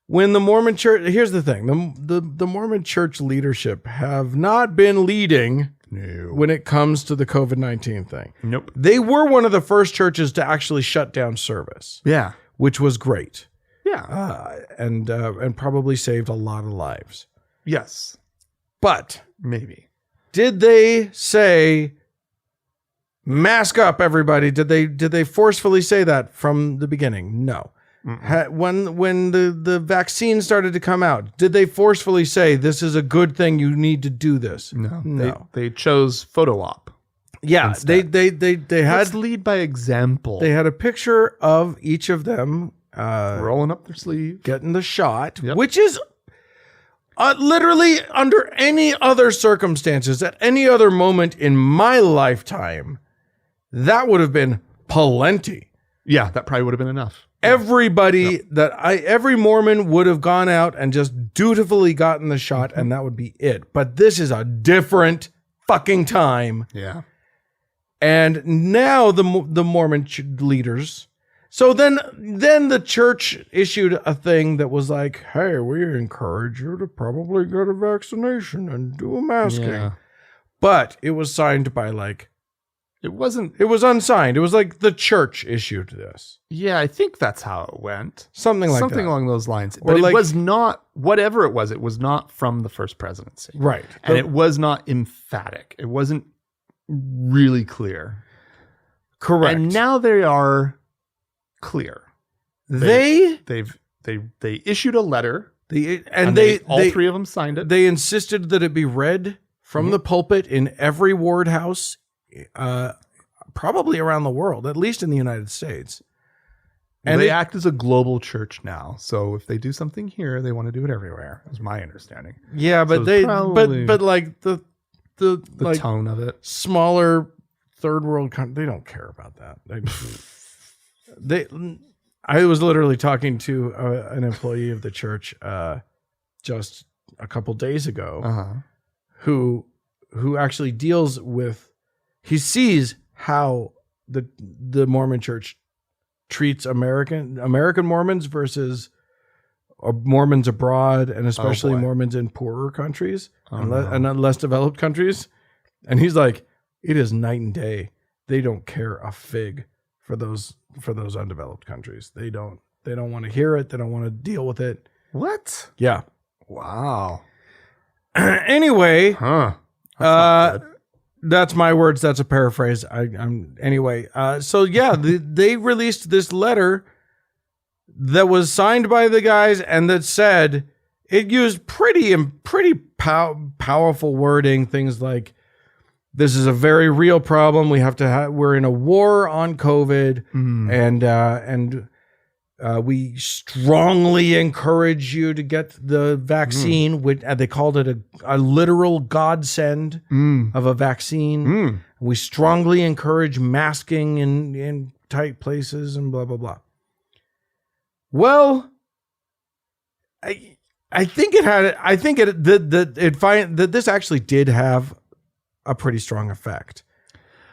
S2: when the Mormon church, here's the thing, the Mormon church leadership have not been leading when it comes to the COVID-19 thing.
S1: Nope.
S2: They were one of the first churches to actually shut down service,
S1: Yeah.
S2: which was great.
S1: Yeah.
S2: And probably saved a lot of lives.
S1: Yes.
S2: But
S1: Maybe.
S2: did they say Mask up, everybody. Did they forcefully say that from the beginning? No. When the vaccine started to come out, did they forcefully say this is a good thing? You need to do this?
S1: No. They chose photo op.
S2: Yeah,
S1: instead.
S2: they had
S1: Let's lead by example.
S2: they had a picture of each of them
S1: rolling up their sleeve,
S2: getting the shot,
S1: Yep.
S2: which is literally under any other circumstances, at any other moment in my lifetime, that would have been plenty.
S1: Yeah, that probably would have been enough.
S2: Everybody every Mormon would have gone out and just dutifully gotten the shot, and that would be it. But this is a different fucking time.
S1: Yeah.
S2: And now the Mormon leaders. So then the church issued a thing that was like, hey, we encourage you to probably get a vaccination and do a masking.
S1: Yeah.
S2: But it was signed by
S1: It wasn't.
S2: it was unsigned. It was like the church issued this.
S1: Yeah, I think that's how it went.
S2: Something like
S1: Something
S2: that.
S1: along those lines.
S2: Or
S1: But
S2: like-
S1: it was not, whatever it was not from the first presidency.
S2: Right.
S1: And it was not emphatic. It wasn't really clear.
S2: Correct.
S1: And now they are clear.
S2: they
S1: They issued a letter,
S2: and
S1: all three of them signed it.
S2: they insisted that it be read from the pulpit in every ward house, probably around the world, at least in the United States. And
S1: they act as a global church now. So if they do something here, they want to do it everywhere, is my understanding.
S2: yeah, but
S1: So
S2: they
S1: probably-
S2: but like the
S1: The
S2: like
S1: tone of it.
S2: smaller third world country, they don't care about that. I was literally talking to an employee of the church just a couple days ago
S1: Uh-huh.
S2: who actually deals with, he sees how the Mormon church treats American Mormons versus Mormons abroad, and especially
S1: boy.
S2: Mormons in poorer countries and
S1: no.
S2: less developed countries. And he's like, it is night and day. They don't care a fig for those undeveloped countries. They don't want to hear it. They don't want to deal with it.
S1: What?
S2: Yeah.
S1: Wow.
S2: Anyway,
S1: Huh. That's not good.
S2: that's my words. That's a paraphrase. Anyway. So yeah, they released this letter that was signed by the guys, and that said, it used pretty powerful wording. Things like, this is a very real problem. We have to we're in a war on COVID, and we strongly encourage you to get the vaccine. Which they called it a literal godsend of a vaccine. We strongly encourage masking in tight places and blah blah blah. Well, I think this actually did have a pretty strong effect.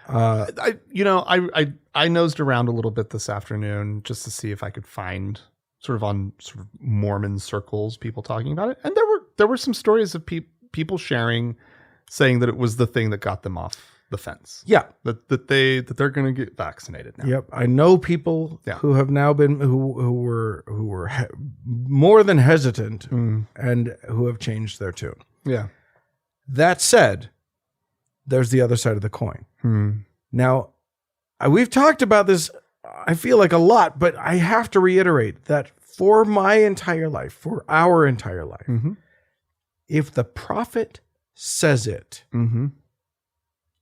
S1: I nosed around a little bit this afternoon just to see if I could find sort of Mormon circles, people talking about it. And there were some stories of people sharing, saying that it was the thing that got them off the fence.
S2: Yeah.
S1: That they're going to get vaccinated now.
S2: Yep. I know people who have now been, who were more than hesitant and who have changed their tune.
S1: Yeah.
S2: That said, there's the other side of the coin. Now, we've talked about this, I feel like, a lot, but I have to reiterate that for my entire life, for our entire life, if the prophet says it,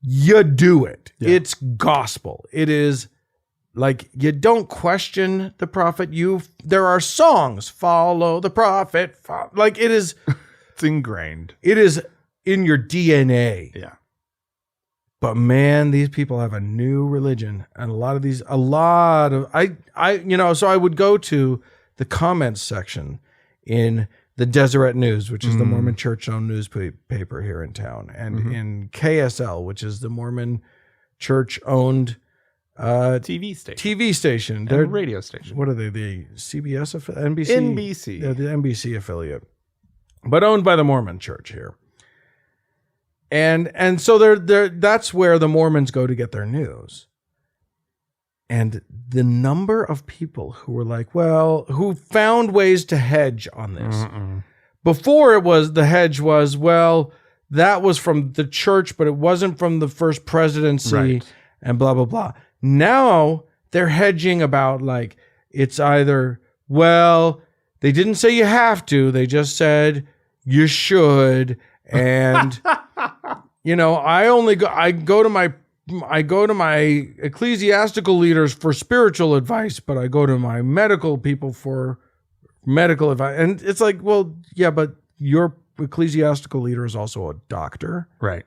S2: you do it.
S1: Yeah.
S2: It's gospel. It is like, you don't question the prophet. There are songs, follow the prophet. Like, it is.
S1: It's ingrained.
S2: It is in your DNA.
S1: Yeah.
S2: But man, these people have a new religion, and so I would go to the comments section in the Deseret News, which is the Mormon church-owned newspaper here in town, and in KSL, which is the Mormon church-owned
S1: TV station.
S2: They're
S1: Radio station.
S2: What are they? The CBS NBC?
S1: NBC.
S2: They're the NBC affiliate, but owned by the Mormon Church here. And so that's where the Mormons go to get their news. And the number of people who were like, who found ways to hedge on this. Before the hedge was, that was from the church, but it wasn't from the first presidency.
S1: Right.
S2: and blah, blah, blah. Now they're hedging about like, it's either, well, they didn't say you have to. They just said you should. And, I go to my ecclesiastical leaders for spiritual advice, but I go to my medical people for medical advice. And it's like, well, yeah, but your ecclesiastical leader is also a doctor.
S1: Right.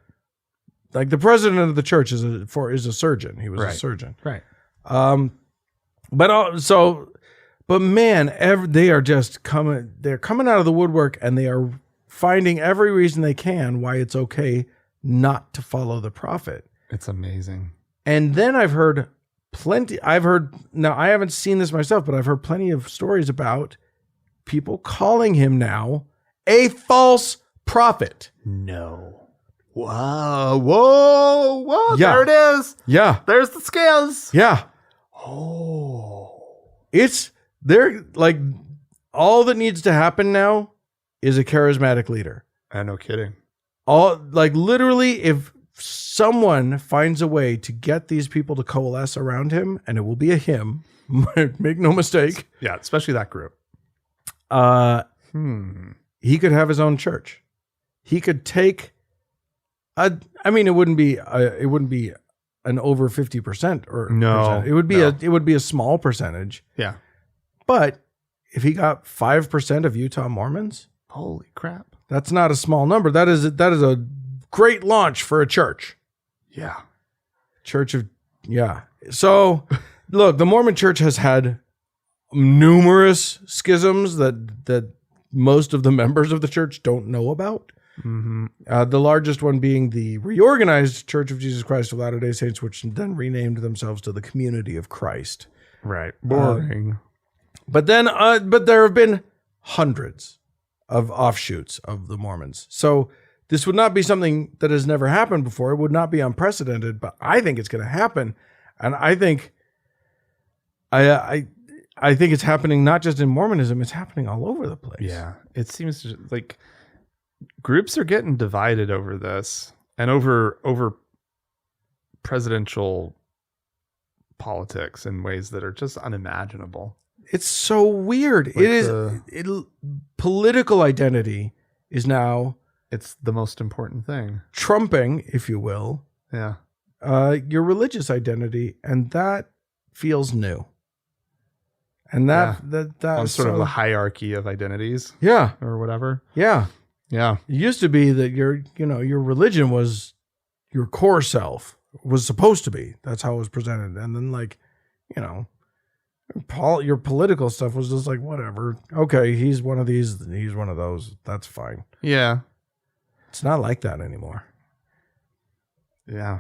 S2: Like the president of the church is a surgeon. He was a surgeon.
S1: Right.
S2: But man, they are just they're coming out of the woodwork, and they are finding every reason they can why it's okay not to follow the prophet.
S1: It's amazing.
S2: And then I've heard now I haven't seen this myself, but I've heard plenty of stories about people calling him now a false prophet.
S1: No. Whoa.
S2: Yeah.
S1: There it is.
S2: Yeah.
S1: There's the scales.
S2: Yeah.
S1: Oh.
S2: They're like, all that needs to happen now is a charismatic leader.
S1: No kidding.
S2: Literally, if someone finds a way to get these people to coalesce around him, and it will be a him, make no mistake.
S1: Yeah, especially that group.
S2: He could have his own church. He could take it wouldn't be an over 50% or
S1: no.
S2: It would be a small percentage.
S1: Yeah.
S2: But if he got 5% of Utah Mormons,
S1: holy crap.
S2: That's not a small number. That is a great launch for a church.
S1: Yeah.
S2: So, look, the Mormon church has had numerous schisms that most of the members of the church don't know about.
S1: Mm-hmm.
S2: The largest one being the reorganized Church of Jesus Christ of Latter-day Saints, which then renamed themselves to the Community of Christ.
S1: Right. Boring.
S2: But there have been hundreds of offshoots of the Mormons. So this would not be something that has never happened before. It would not be unprecedented, but I think it's going to happen. And I think it's happening not just in Mormonism, it's happening all over the place.
S1: Yeah. It seems like groups are getting divided over this and over presidential politics in ways that are just unimaginable.
S2: It's so weird. Political identity is now,
S1: it's the most important thing.
S2: Trumping, if you will,
S1: yeah,
S2: your religious identity, and that feels new. And that's
S1: sort of the hierarchy of identities,
S2: yeah,
S1: or whatever.
S2: Yeah.
S1: It used
S2: to be that your religion was your core self, was supposed to be. That's how it was presented, and then your political stuff was just like, whatever. Okay, he's one of these, he's one of those. That's fine.
S1: Yeah.
S2: It's not like that anymore.
S1: Yeah,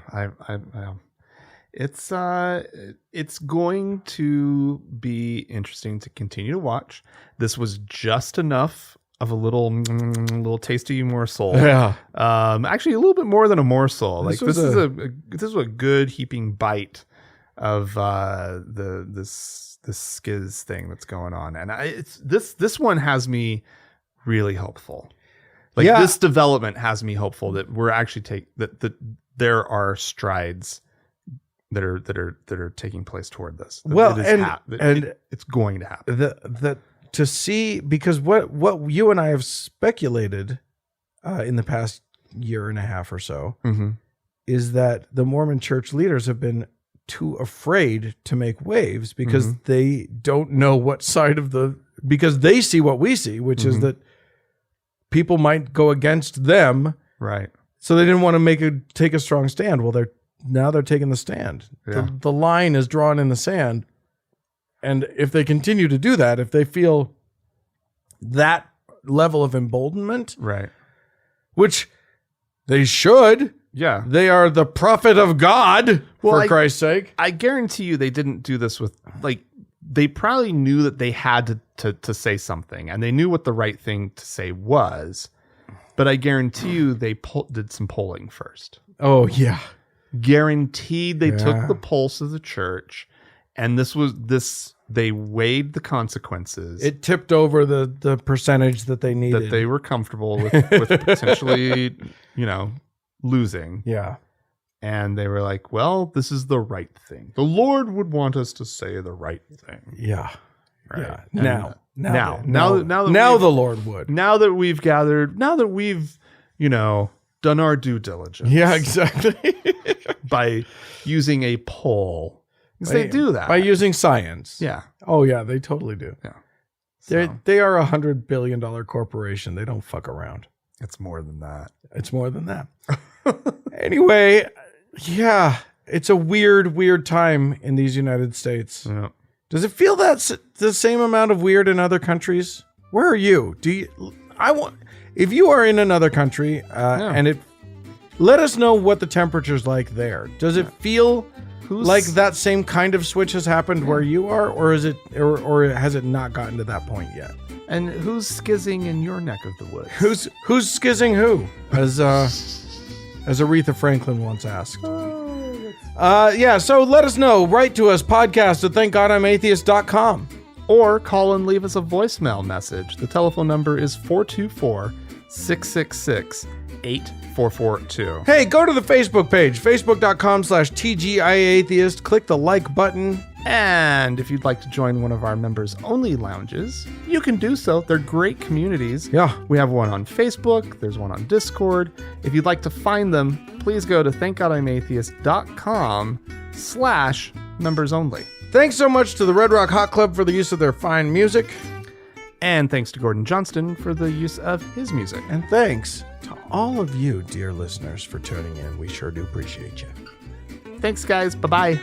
S1: it's going to be interesting to continue to watch. This was just enough of a little tasty morsel.
S2: Yeah.
S1: Actually a little bit more than a morsel.
S2: This
S1: was a good heaping bite of this schiz thing that's going on, and this one has me really hopeful. This development has me hopeful that we're actually that there are strides that are taking place toward this. It's going to happen. To see, because what you and I have speculated in the past year and a half or so is that the Mormon church leaders have been too afraid to make waves because they don't know what side of because they see what we see, which is that people might go against them. Right.
S2: So they didn't want to take a strong stand. Well, they're taking the stand.
S1: Yeah.
S2: The line is drawn in the sand. And if they continue to do that, if they feel that level of emboldenment,
S1: right,
S2: which they should,
S1: yeah,
S2: they are the prophet of God, for Christ's sake.
S1: I guarantee you they didn't do this with, they probably knew that they had to say something, and they knew what the right thing to say was, but I guarantee you they did some polling first.
S2: Oh, yeah.
S1: Guaranteed they took the pulse of the church, and they weighed the consequences.
S2: It tipped over the percentage that they needed.
S1: That they were comfortable with potentially, losing.
S2: Yeah.
S1: And they were like, well, this is the right thing. The Lord would want us to say the right thing.
S2: Yeah.
S1: Right.
S2: Yeah.
S1: Now
S2: The Lord would.
S1: Now that we've gathered, now that we've, done our due diligence.
S2: Yeah, exactly.
S1: By using a poll. Because they do that.
S2: By using science.
S1: Yeah.
S2: Oh, yeah, they totally do.
S1: Yeah.
S2: They are $100 billion corporation. They don't fuck around.
S1: It's more than that.
S2: It's more than that. Anyway, yeah, it's a weird time in these United States.
S1: Yeah.
S2: Does it feel that's the same amount of weird in other countries? Where are you? If you are in another country let us know what the temperature's like there. Does it feel like that same kind of switch has happened where you are, or is it, or has it not gotten to that point yet?
S1: And who's skizzing in your neck of the woods?
S2: Who's skizzing who? As Aretha Franklin once asked. So let us know. Write to us, podcast@thankgodimatheist.com.
S1: Or call and leave us a voicemail message. The telephone number is 424-666-8442.
S2: Hey, go to the Facebook page, facebook.com/TGIAtheist. Click the like button.
S1: And if you'd like to join one of our members-only lounges, you can do so. They're great communities.
S2: Yeah.
S1: We have one on Facebook. There's one on Discord. If you'd like to find them, please go to thankgodimatheist.com/members-only.
S2: Thanks so much to the Red Rock Hot Club for the use of their fine music.
S1: And thanks to Gordon Johnston for the use of his music.
S2: And thanks to all of you, dear listeners, for tuning in. We sure do appreciate you.
S1: Thanks, guys. Bye-bye.